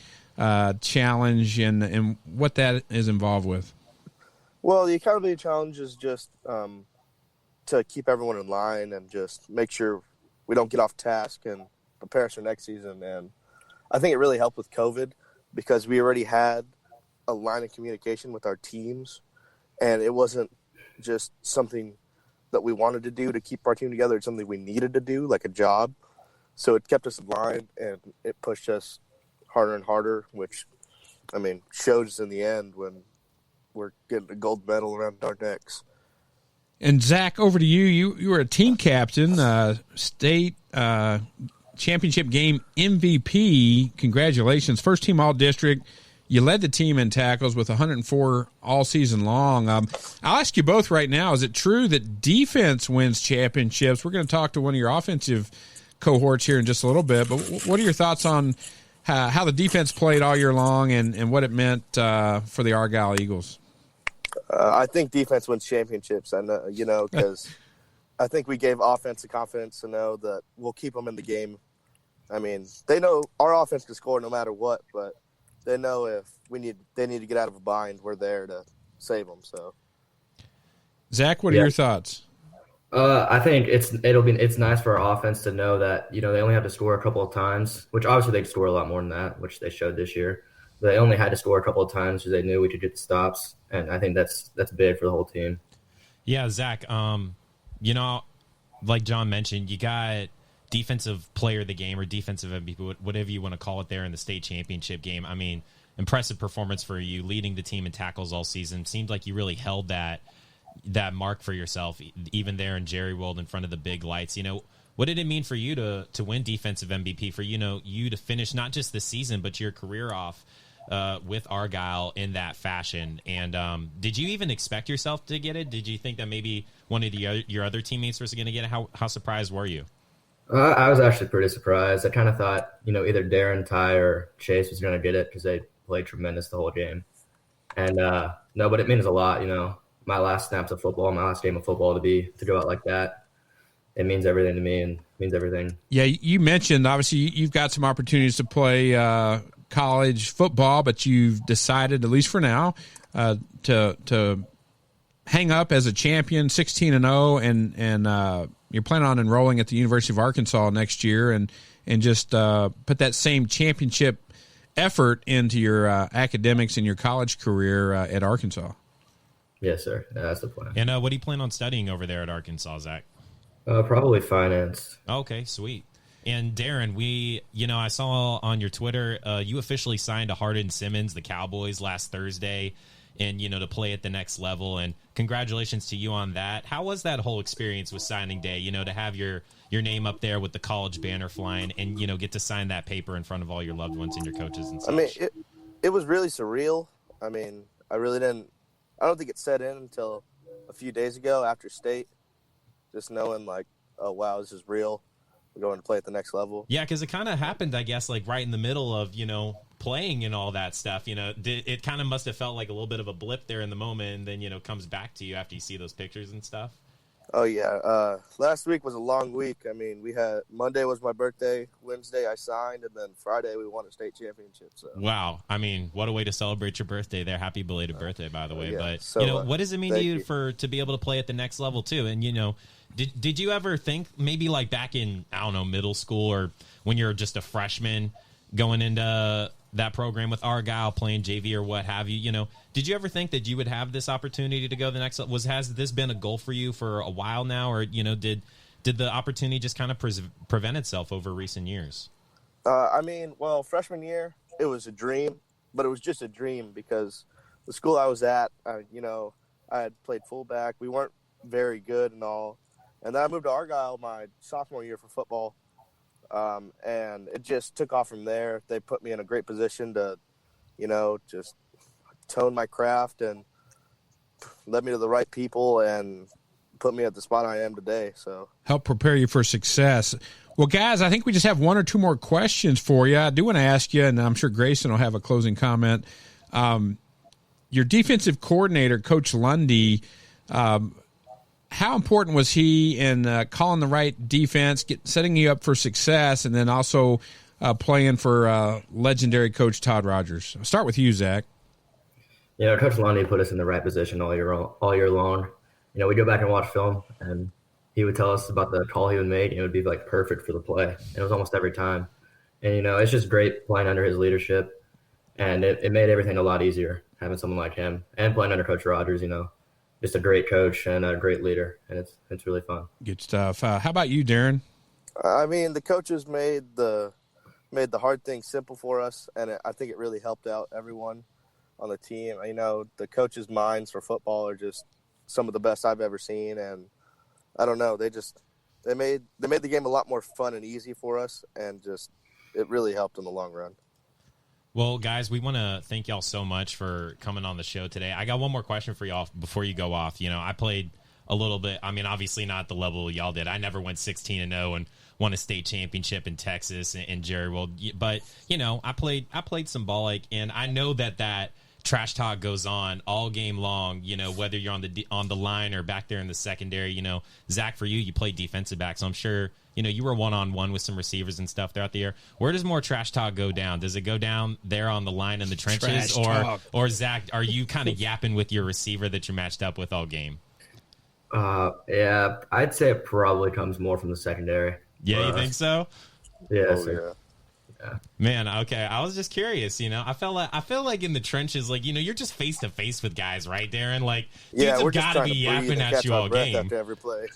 [SPEAKER 2] challenge and what that is involved with.
[SPEAKER 6] Well, the accountability challenge is just to keep everyone in line and just make sure we don't get off task and prepare us for next season. And I think it really helped with COVID because we already had a line of communication with our teams, and it wasn't just something that we wanted to do to keep our team together. It's something we needed to do, like a job. So it kept us in line, and it pushed us harder and harder, which, I mean, shows in the end when we're getting a gold medal around our necks.
[SPEAKER 2] And Zach, over to you. You were a team captain, state championship game MVP. Congratulations. First team all district. You led the team in tackles with 104 all season long. I'll ask you both right now, is it true that defense wins championships? We're going to talk to one of your offensive cohorts here in just a little bit, but what are your thoughts on how the defense played all year long and what it meant for the Argyle Eagles?
[SPEAKER 6] I think defense wins championships, and because I think we gave offense the confidence to know that we'll keep them in the game. I mean, they know our offense can score no matter what, but they know if they need to get out of a bind, we're there to save them. So,
[SPEAKER 2] Zach, what are your thoughts?
[SPEAKER 7] I think it's nice for our offense to know that they only have to score a couple of times, which obviously they could score a lot more than that, which they showed this year. They only had to score a couple of times because they knew we could get the stops, and I think that's big for the whole team.
[SPEAKER 3] Yeah, Zach, like John mentioned, you got defensive player of the game or defensive MVP, whatever you want to call it there in the state championship game. I mean, impressive performance for you, leading the team in tackles all season. Seemed like you really held that mark for yourself, even there in Jerry World in front of the big lights. What did it mean for you to win defensive MVP, for you to finish not just the season but your career off with Argyle in that fashion? And did you even expect yourself to get it? Did you think that maybe one of your other teammates was going to get it? How surprised were you?
[SPEAKER 7] I was actually pretty surprised. I kind of thought, either Darren, Ty, or Chase was going to get it because they played tremendous the whole game. And no, but it means a lot. My last snaps of football, my last game of football, to go out like that, it means everything to me and means everything.
[SPEAKER 2] Yeah, you mentioned obviously you've got some opportunities to play college football, but you've decided, at least for now, to hang up as a champion, 16-0, and you're planning on enrolling at the University of Arkansas next year, and just put that same championship effort into your academics and your college career at Arkansas.
[SPEAKER 7] Yes, sir. Yeah, that's the plan.
[SPEAKER 3] And what do you plan on studying over there at Arkansas, Zach?
[SPEAKER 7] Probably finance.
[SPEAKER 3] Okay, sweet. And Darren, I saw on your Twitter, you officially signed to Hardin Simmons, the Cowboys, last Thursday, and to play at the next level. And congratulations to you on that. How was that whole experience with signing day? To have your name up there with the college banner flying, and get to sign that paper in front of all your loved ones and your coaches and such.
[SPEAKER 6] I mean, it was really surreal. I mean, I don't think it set in until a few days ago after state. Just knowing, like, oh, wow, this is real. We're going to play at the next level.
[SPEAKER 3] Yeah, because it kind of happened, I guess, like right in the middle of, playing and all that stuff, it kind of must have felt like a little bit of a blip there in the moment, and then, comes back to you after you see those pictures and stuff.
[SPEAKER 6] Oh, yeah. Last week was a long week. I mean, we had Monday was my birthday. Wednesday I signed, and then Friday we won a state championship. So
[SPEAKER 3] wow. I mean, what a way to celebrate your birthday there. Happy belated birthday, by the way.
[SPEAKER 6] Yeah.
[SPEAKER 3] But,
[SPEAKER 6] So,
[SPEAKER 3] what does it mean to you
[SPEAKER 6] you.
[SPEAKER 3] to be able to play at the next level, too? And, did you ever think maybe like back in, I don't know, middle school or when you're just a freshman going into that program with Argyle playing JV or what have you, did you ever think that you would have this opportunity to go the next level? Has this been a goal for you for a while now, or, did the opportunity just kind of prevent itself over recent years?
[SPEAKER 6] I mean, well, freshman year, it was a dream, but it was just a dream because the school I was at, I had played fullback. We weren't very good and all. And then I moved to Argyle my sophomore year for football. And it just took off from there. They put me in a great position to, just tone my craft and led me to the right people and put me at the spot I am today. So
[SPEAKER 2] help prepare you for success. Well, guys, I think we just have one or two more questions for you. I do want to ask you, and I'm sure Grayson will have a closing comment. Your defensive coordinator, Coach Lundy, how important was he in calling the right defense, setting you up for success, and then also playing for legendary Coach Todd Rogers? I'll start with you, Zach.
[SPEAKER 7] Coach Lundy put us in the right position all year long. We go back and watch film, and he would tell us about the call he would make, and it would be like perfect for the play. And it was almost every time. And it's just great playing under his leadership, and it made everything a lot easier having someone like him and playing under Coach Rogers. Just a great coach and a great leader, and it's really fun.
[SPEAKER 2] Good stuff. How about you, Darren?
[SPEAKER 6] I mean, the coaches made the hard things simple for us, and I think it really helped out everyone on the team. The coaches' minds for football are just some of the best I've ever seen, and I don't know, they made the game a lot more fun and easy for us, and just it really helped in the long run.
[SPEAKER 3] Well, guys, we want to thank y'all so much for coming on the show today. I got one more question for y'all before you go off. I played a little bit. I mean, obviously not the level y'all did. I never went 16-0 and won a state championship in Texas and Jerry World. But, I played some ball, and I know that trash talk goes on all game long, whether you're on the line or back there in the secondary. Zach, for you played defensive back, so I'm sure you were one-on-one with some receivers and stuff throughout the year. Where does more trash talk go down? Does it go down there on the line in the trenches? Or Zach, are you kind of yapping with your receiver that you're matched up with all game?
[SPEAKER 7] Yeah, I'd say it probably comes more from the secondary.
[SPEAKER 3] Yeah, you think so?
[SPEAKER 7] Yeah,
[SPEAKER 6] Yeah.
[SPEAKER 3] Man, okay. I was just curious, I feel like in the trenches, you're just face to face with guys, right, Darren? Like, dudes
[SPEAKER 6] we're
[SPEAKER 3] have
[SPEAKER 6] just
[SPEAKER 3] got to
[SPEAKER 6] trying
[SPEAKER 3] be
[SPEAKER 6] to breathe
[SPEAKER 3] yapping
[SPEAKER 6] and
[SPEAKER 3] at
[SPEAKER 6] catch
[SPEAKER 3] you
[SPEAKER 6] our
[SPEAKER 3] all
[SPEAKER 6] breath
[SPEAKER 3] game.
[SPEAKER 6] after every play.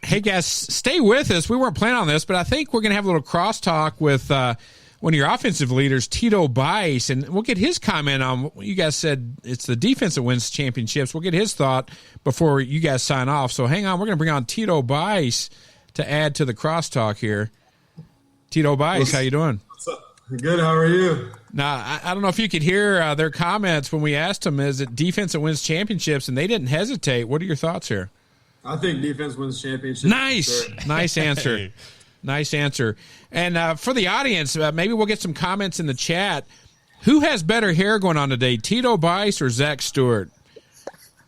[SPEAKER 2] Hey, guys, stay with us. We weren't planning on this, but I think we're going to have a little crosstalk with one of your offensive leaders, Tito Byce, and we'll get his comment on what you guys said. It's the defense that wins championships. We'll get his thought before you guys sign off. So hang on. We're going to bring on Tito Byce to add to the crosstalk here. Tito Byce, how you doing?
[SPEAKER 8] What's up? Good. How are you?
[SPEAKER 2] Now, I don't know if you could hear their comments when we asked them, is it defense that wins championships? And they didn't hesitate. What are your thoughts here?
[SPEAKER 8] I think defense wins championships.
[SPEAKER 2] Nice.
[SPEAKER 8] Sure.
[SPEAKER 2] Nice answer.
[SPEAKER 3] Hey.
[SPEAKER 2] Nice answer. And for the audience, maybe we'll get some comments in the chat. Who has better hair going on today, Tito Byce or Zach Stewart?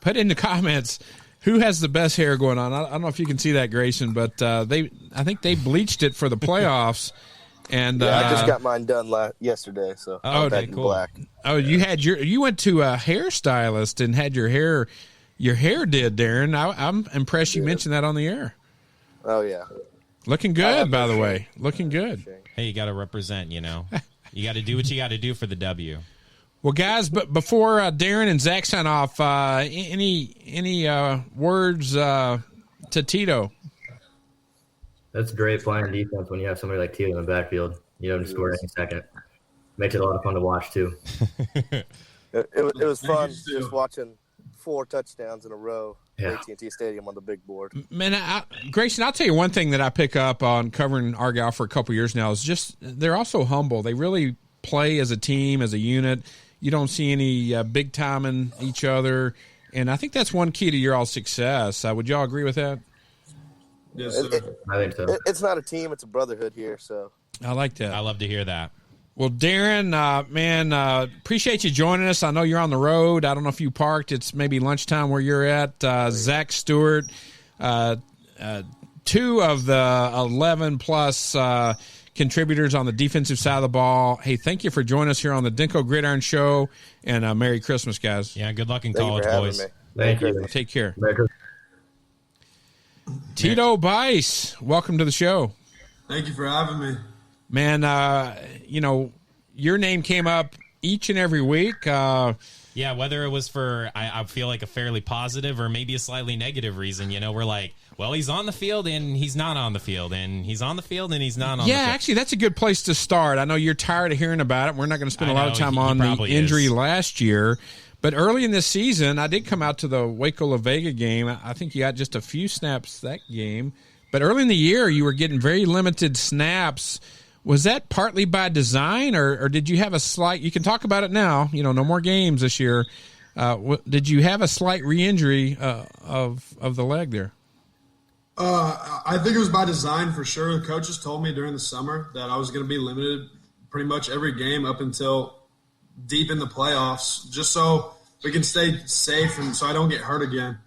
[SPEAKER 2] Put in the comments who has the best hair going on. I don't know if you can see that, Grayson, but I think they bleached it for the playoffs. And
[SPEAKER 6] I just got mine done yesterday, so I'm back in
[SPEAKER 3] cool.
[SPEAKER 6] black.
[SPEAKER 2] Oh, you went to a hairstylist and had your hair did, Darren. I'm impressed you mentioned that on the air.
[SPEAKER 6] Oh yeah,
[SPEAKER 2] looking good, by the way. Looking good.
[SPEAKER 3] Hey, you got to represent, You got to do what you got to do for the W.
[SPEAKER 2] Well, guys, but before Darren and Zach sign off, any words to Tito?
[SPEAKER 7] That's great playing defense when you have somebody like Tito in the backfield. To score any second. Makes it a lot of fun to watch, too.
[SPEAKER 6] It was fun
[SPEAKER 8] Thank you,
[SPEAKER 6] just watching 4 touchdowns in a row
[SPEAKER 7] Yeah.
[SPEAKER 6] at AT&T Stadium on the big board.
[SPEAKER 2] Man, Grayson, I'll tell you one thing that I pick up on covering Argyle for a couple years now is just they're also humble. They really play as a team, as a unit. You don't see any big time in each other, and I think that's one key to your all success. Would y'all agree with that?
[SPEAKER 8] Yes, sir.
[SPEAKER 7] I think so.
[SPEAKER 6] It's not a team; it's a brotherhood here. So
[SPEAKER 2] I like that.
[SPEAKER 3] I love to hear that.
[SPEAKER 2] Well, Darren, man, appreciate you joining us. I know you're on the road. I don't know if you parked. It's maybe lunchtime where you're at. Zach Stewart, 2 of the 11-plus contributors on the defensive side of the ball. Hey, thank you for joining us here on the Dinko Gridiron Show, and Merry Christmas, guys.
[SPEAKER 3] Yeah, good luck in
[SPEAKER 6] Thank you
[SPEAKER 3] college,
[SPEAKER 6] for having
[SPEAKER 3] boys.
[SPEAKER 6] me.
[SPEAKER 7] Thank you.
[SPEAKER 2] Take care.
[SPEAKER 7] Merry Christmas.
[SPEAKER 2] Tito Byce, welcome to the show.
[SPEAKER 8] Thank you for having me.
[SPEAKER 2] Man, your name came up each and every week.
[SPEAKER 3] Yeah, whether it was for, I feel like a fairly positive or maybe a slightly negative reason, we're like, well, he's on the field and he's not on the field, and he's on the field and he's not on the field.
[SPEAKER 2] Yeah, actually, that's a good place to start. I know you're tired of hearing about it. We're not going to spend a lot of time
[SPEAKER 3] he
[SPEAKER 2] on the
[SPEAKER 3] probably
[SPEAKER 2] injury
[SPEAKER 3] is.
[SPEAKER 2] last year. But early in this season, I did come out to the Waco-La Vega game. I think you got just a few snaps that game. But early in the year, you were getting very limited snaps. Was that partly by design, or did you have a slight – you can talk about it now, no more games this year. Did you have a slight re-injury of the leg there?
[SPEAKER 8] I think it was by design for sure. The coaches told me during the summer that I was going to be limited pretty much every game up until deep in the playoffs, just so we can stay safe and so I don't get hurt again.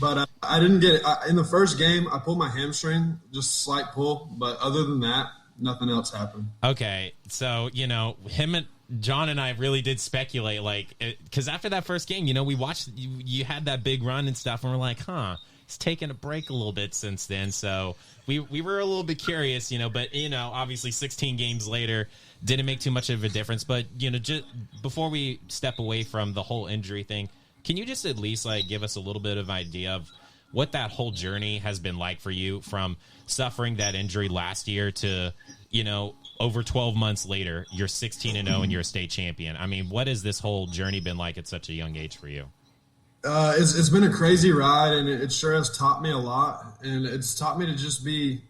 [SPEAKER 8] But I didn't get in the first game. I pulled my hamstring, just a slight pull. But other than that, nothing else happened.
[SPEAKER 3] Okay, so, him and John and I really did speculate, because after that first game, we watched, you had that big run and stuff, and we're like, he's taking a break a little bit since then. So we were a little bit curious, but, obviously 16 games later, didn't make too much of a difference. But, just before we step away from the whole injury thing, can you just at least, give us a little bit of idea of what that whole journey has been like for you from suffering that injury last year to, over 12 months later, you're 16-0 and you're a state champion. I mean, what has this whole journey been like at such a young age for you?
[SPEAKER 8] It's been a crazy ride, and it sure has taught me a lot. And it's taught me to just be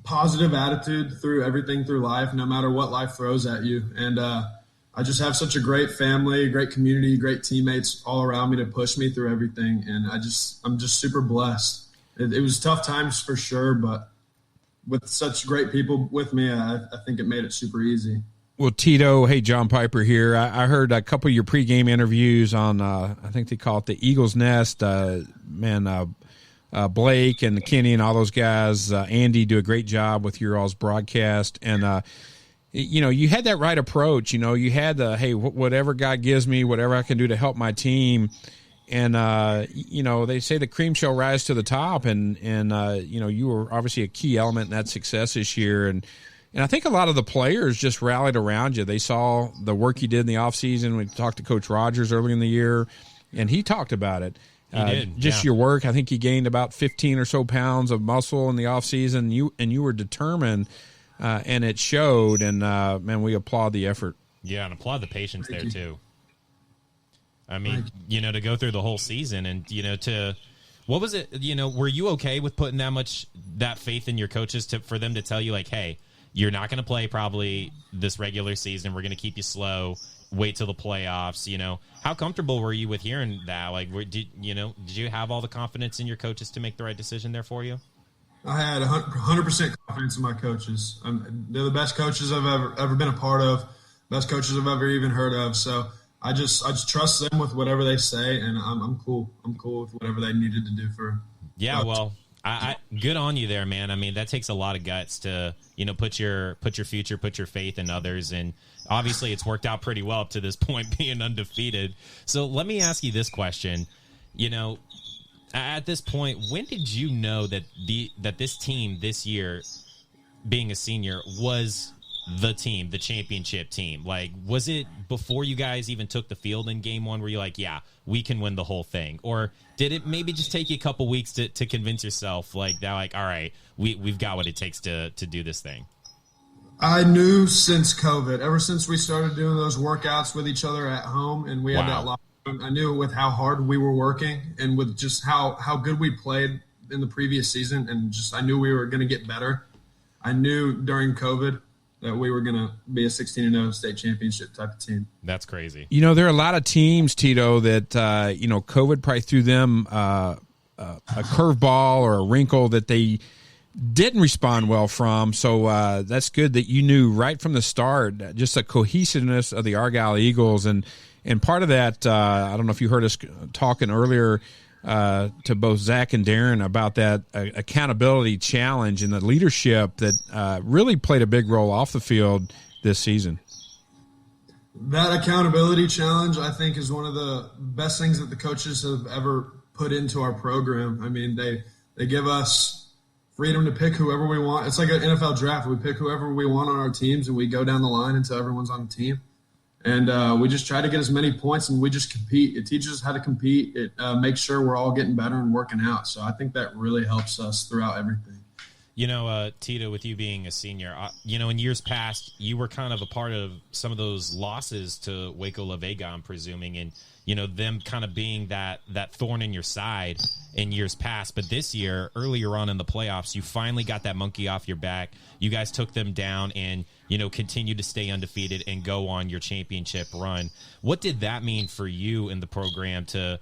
[SPEAKER 8] positive attitude through everything through life, no matter what life throws at you. And I just have such a great family, great community, great teammates all around me to push me through everything. And I'm just super blessed. It was tough times for sure, but with such great people with me, I think it made it super easy.
[SPEAKER 2] Well, Tito, hey, John Piper here. I heard a couple of your pregame interviews on, I think they call it the Eagles Nest. Blake and Kenny and all those guys, Andy, do a great job with your all's broadcast. And, you had that right approach. You had the, hey, whatever God gives me, whatever I can do to help my team. And, they say the cream shall rise to the top. And you were obviously a key element in that success this year. And I think a lot of the players just rallied around you. They saw the work you did in the offseason. We talked to Coach Rogers early in the year, and he talked about it.
[SPEAKER 3] He did,
[SPEAKER 2] just your work. I think he gained about 15 or so pounds of muscle in the offseason. You were determined, and it showed. And, man, we applaud the effort.
[SPEAKER 3] Yeah, and applaud the patience there, too. I mean, to go through the whole season and, what was it, were you okay with putting that faith in your coaches for them to tell you, hey, you're not going to play probably this regular season. We're going to keep you slow. Wait till the playoffs. How comfortable were you with hearing that? Did you have all the confidence in your coaches to make the right decision there for you?
[SPEAKER 8] I had 100% confidence in my coaches. They're the best coaches I've ever been a part of, best coaches I've ever even heard of. So I just trust them with whatever they say, and I'm cool. I'm cool with whatever they needed to do for.
[SPEAKER 3] Yeah, well, I good on you there, man. I mean, that takes a lot of guts to put your future, put your faith in others, and obviously it's worked out pretty well up to this point, being undefeated. So let me ask you this question: at this point, when did you know that this team this year, being a senior, was the team, the championship team? Was it before you guys even took the field in game one where you're like, yeah, we can win the whole thing? Or did it maybe just take you a couple weeks to convince yourself all right, we've got what it takes to do this thing?
[SPEAKER 8] I knew since COVID, ever since we started doing those workouts with each other at home, and we had that locker room, I knew with how hard we were working and with just how good we played in the previous season, and just I knew we were going to get better. I knew during COVID that we were going to be a 16-0 state championship type of team.
[SPEAKER 3] That's crazy.
[SPEAKER 2] There are a lot of teams, Tito, that, COVID probably threw them a curveball or a wrinkle that they didn't respond well from. So that's good that you knew right from the start just the cohesiveness of the Argyle Eagles. And part of that, I don't know if you heard us talking earlier to both Zach and Darren about that accountability challenge and the leadership that really played a big role off the field this season.
[SPEAKER 8] That accountability challenge, I think, is one of the best things that the coaches have ever put into our program. I mean, they give us freedom to pick whoever we want. It's like an NFL draft. We pick whoever we want on our teams, and we go down the line until everyone's on the team. And we just try to get as many points, and we just compete. It teaches us how to compete. It makes sure we're all getting better and working out. So I think that really helps us throughout everything.
[SPEAKER 3] You know, Tito, with you being a senior, in years past, you were kind of a part of some of those losses to Waco La Vega, I'm presuming, and, them kind of being that thorn in your side in years past. But this year, earlier on in the playoffs, you finally got that monkey off your back. You guys took them down and, continued to stay undefeated and go on your championship run. What did that mean for you in the program to,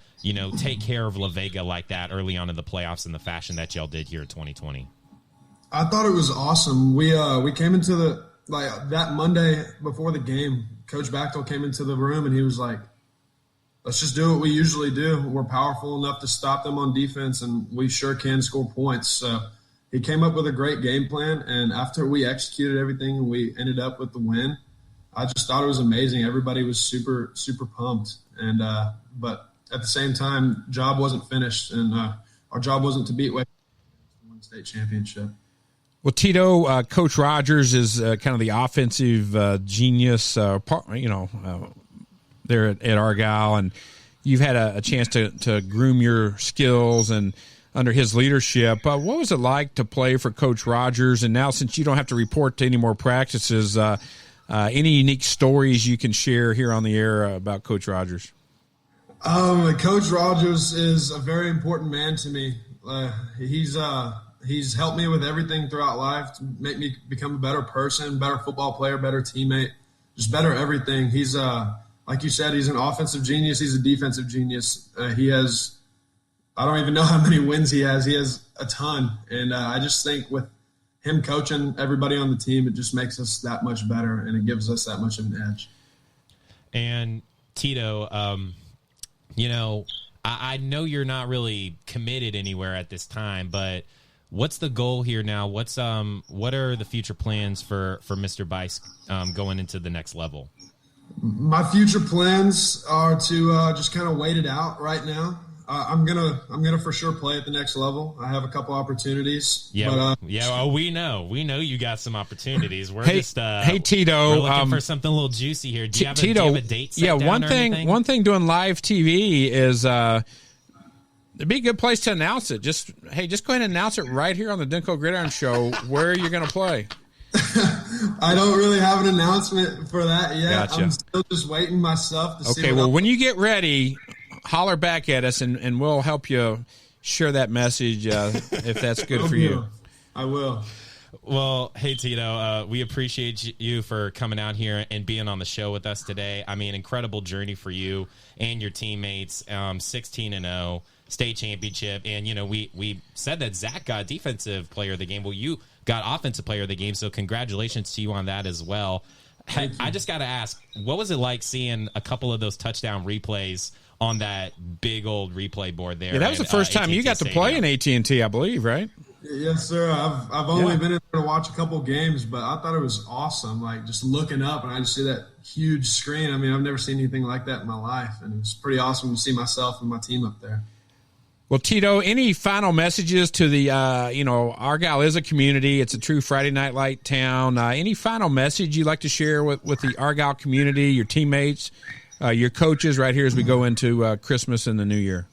[SPEAKER 3] take care of La Vega like that early on in the playoffs in the fashion that y'all did here in 2020?
[SPEAKER 8] I thought it was awesome. We came into that Monday before the game. Coach Bachtel came into the room and he was like, "Let's just do what we usually do. We're powerful enough to stop them on defense, and we sure can score points." So he came up with a great game plan, and after we executed everything and we ended up with the win, I just thought it was amazing. Everybody was super, super pumped, and but at the same time, job wasn't finished, and our job wasn't to beat Waco to win the state championship.
[SPEAKER 2] Well, Tito, Coach Rogers is kind of the offensive genius, there at Argyle, and you've had a chance to groom your skills and under his leadership. What was it like to play for Coach Rogers? And now, since you don't have to report to any more practices, any unique stories you can share here on the air about Coach Rogers?
[SPEAKER 8] Coach Rogers is a very important man to me. He's helped me with everything throughout life to make me become a better person, better football player, better teammate, just better everything. He's, like you said, he's an offensive genius. He's a defensive genius. He has, I don't even know how many wins he has. He has a ton. And I just think with him coaching everybody on the team, it just makes us that much better, and it gives us that much of an edge.
[SPEAKER 3] And Tito, I know you're not really committed anywhere at this time, but what's the goal here now? What are the future plans for Mr. Byce going into the next level?
[SPEAKER 8] My future plans are to just kind of wait it out right now. I'm gonna for sure play at the next level. I have a couple opportunities.
[SPEAKER 3] Yeah, we know you got some opportunities. We're
[SPEAKER 2] hey Tito,
[SPEAKER 3] we're looking for something a little juicy here. Do you have a date set down
[SPEAKER 2] one
[SPEAKER 3] or
[SPEAKER 2] thing.
[SPEAKER 3] anything?
[SPEAKER 2] One thing doing live TV is it'd be a good place to announce it. Just go ahead and announce it right here on the Dinko Gridiron Show where you're going to play.
[SPEAKER 8] I don't really have an announcement for that yet.
[SPEAKER 2] Gotcha.
[SPEAKER 8] I'm still just waiting myself to see.
[SPEAKER 2] Okay, well, when you get ready, holler back at us, and we'll help you share that message if that's good for you.
[SPEAKER 8] I will.
[SPEAKER 3] Well, hey, Tito, we appreciate you for coming out here and being on the show with us today. I mean, incredible journey for you and your teammates, 16-0. State championship, and we said that Zach got defensive player of the game. Well, you got offensive player of the game, so congratulations to you on that as well. I just got to ask, what was it like seeing a couple of those touchdown replays on that big old replay board there?
[SPEAKER 2] Yeah, that was the first time you got to play in AT&T, I believe, right?
[SPEAKER 8] Yes, sir. I've only been in there to watch a couple games, but I thought it was awesome. Like just looking up and I just see that huge screen. I mean, I've never seen anything like that in my life, and it was pretty awesome to see myself and my team up there.
[SPEAKER 2] Well, Tito, any final messages to the, Argyle is a community. It's a true Friday Night Light town. Any final message you'd like to share with the Argyle community, your teammates, your coaches right here as we go into Christmas and the New Year?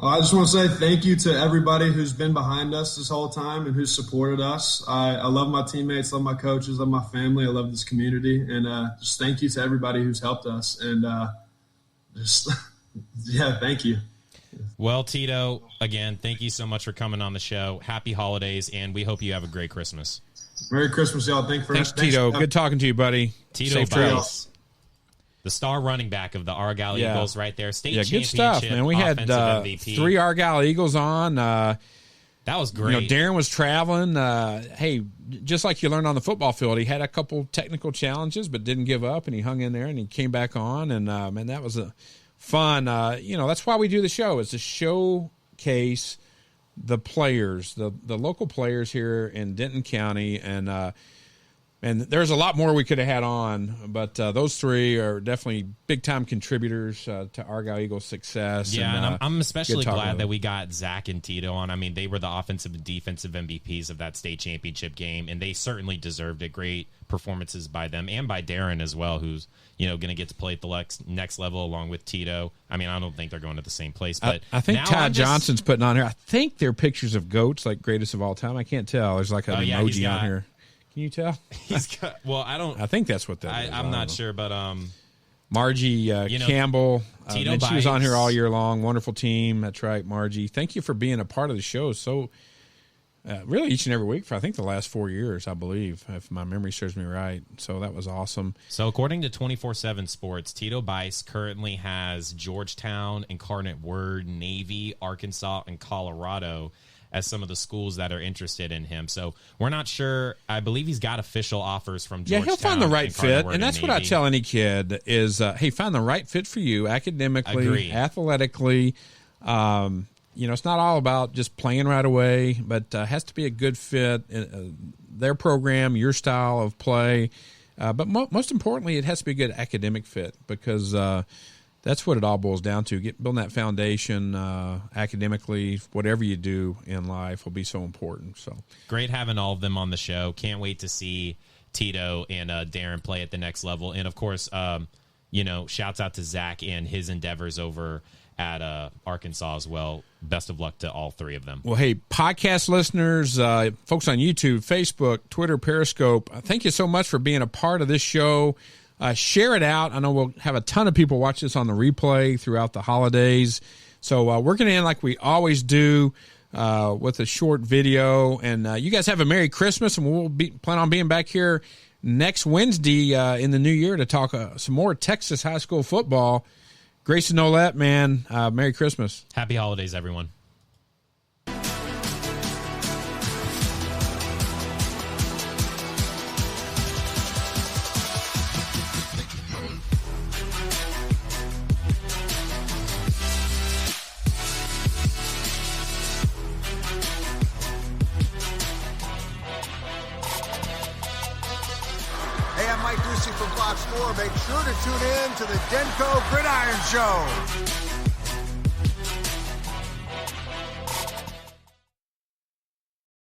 [SPEAKER 8] I just want to say thank you to everybody who's been behind us this whole time and who's supported us. I love my teammates, love my coaches, love my family. I love this community. And just thank you to everybody who's helped us. And thank you.
[SPEAKER 3] Well, Tito, again, thank you so much for coming on the show. Happy holidays, and we hope you have a great Christmas.
[SPEAKER 8] Merry Christmas, y'all.
[SPEAKER 2] Thanks, Tito. Good talking to you, buddy.
[SPEAKER 3] Tito
[SPEAKER 2] Safe
[SPEAKER 3] Byce,
[SPEAKER 2] trails.
[SPEAKER 3] the star running back of the Argyle Eagles right there. State
[SPEAKER 2] good
[SPEAKER 3] championship,
[SPEAKER 2] stuff, man. We had
[SPEAKER 3] offensive MVP.
[SPEAKER 2] 3 Argyle Eagles on.
[SPEAKER 3] That was great.
[SPEAKER 2] Darren was traveling. Hey, just like you learned on the football field, he had a couple technical challenges, but didn't give up, and he hung in there, and he came back on, and man, that was a fun. That's why we do the show, is to showcase the players, the local players here in Denton County, and there's a lot more we could have had on, but those three are definitely big-time contributors to Argyle Eagles' success.
[SPEAKER 3] Yeah, and I'm especially glad that we got Zach and Tito on. I mean, they were the offensive and defensive MVPs of that state championship game, and they certainly deserved it. Great performances by them and by Darren as well, who's going to get to play at the next level along with Tito. I mean, I don't think they're going to the same place, but
[SPEAKER 2] I think Todd Johnson's putting on here. I think they're pictures of goats, like greatest of all time. I can't tell. There's like an emoji on here. Can you tell?
[SPEAKER 3] I
[SPEAKER 2] think that's what that is.
[SPEAKER 3] I'm not sure, but
[SPEAKER 2] Margie Campbell,
[SPEAKER 3] Tito
[SPEAKER 2] and she was on here all
[SPEAKER 3] Byce.
[SPEAKER 2] year long. Wonderful team. That's right, Margie. Thank you for being a part of the show. So, really, each and every week for I think the last 4 years, I believe, if my memory serves me right. So that was awesome.
[SPEAKER 3] So according to 24/7 Sports, Tito Byce currently has Georgetown, Incarnate Word, Navy, Arkansas, and Colorado as some of the schools that are interested in him. So we're not sure. I believe he's got official offers from Georgetown.
[SPEAKER 2] Yeah, he'll find the right fit. And that's what I
[SPEAKER 3] Navy.
[SPEAKER 2] tell any kid is, hey, find the right fit for you academically,
[SPEAKER 3] Agreed.
[SPEAKER 2] athletically. It's not all about just playing right away, but has to be a good fit. Their program, your style of play. But most importantly, it has to be a good academic fit because that's what it all boils down to. Building that foundation academically, whatever you do in life will be so important. So
[SPEAKER 3] great having all of them on the show. Can't wait to see Tito and Darren play at the next level. And of course, shouts out to Zach and his endeavors over at Arkansas as well. Best of luck to all three of them.
[SPEAKER 2] Well, hey, podcast listeners, folks on YouTube, Facebook, Twitter, Periscope, thank you so much for being a part of this show. Share it out. I know we'll have a ton of people watch this on the replay throughout the holidays. So we're going to end like we always do with a short video. And you guys have a Merry Christmas, and we'll plan on being back here next Wednesday in the new year to talk some more Texas high school football. Grayson Nolette, man, Merry Christmas.
[SPEAKER 3] Happy holidays, everyone.
[SPEAKER 9] Hey, I'm Mike Ducey from Fox 4. Make sure to tune in to the Denko Gridiron Show.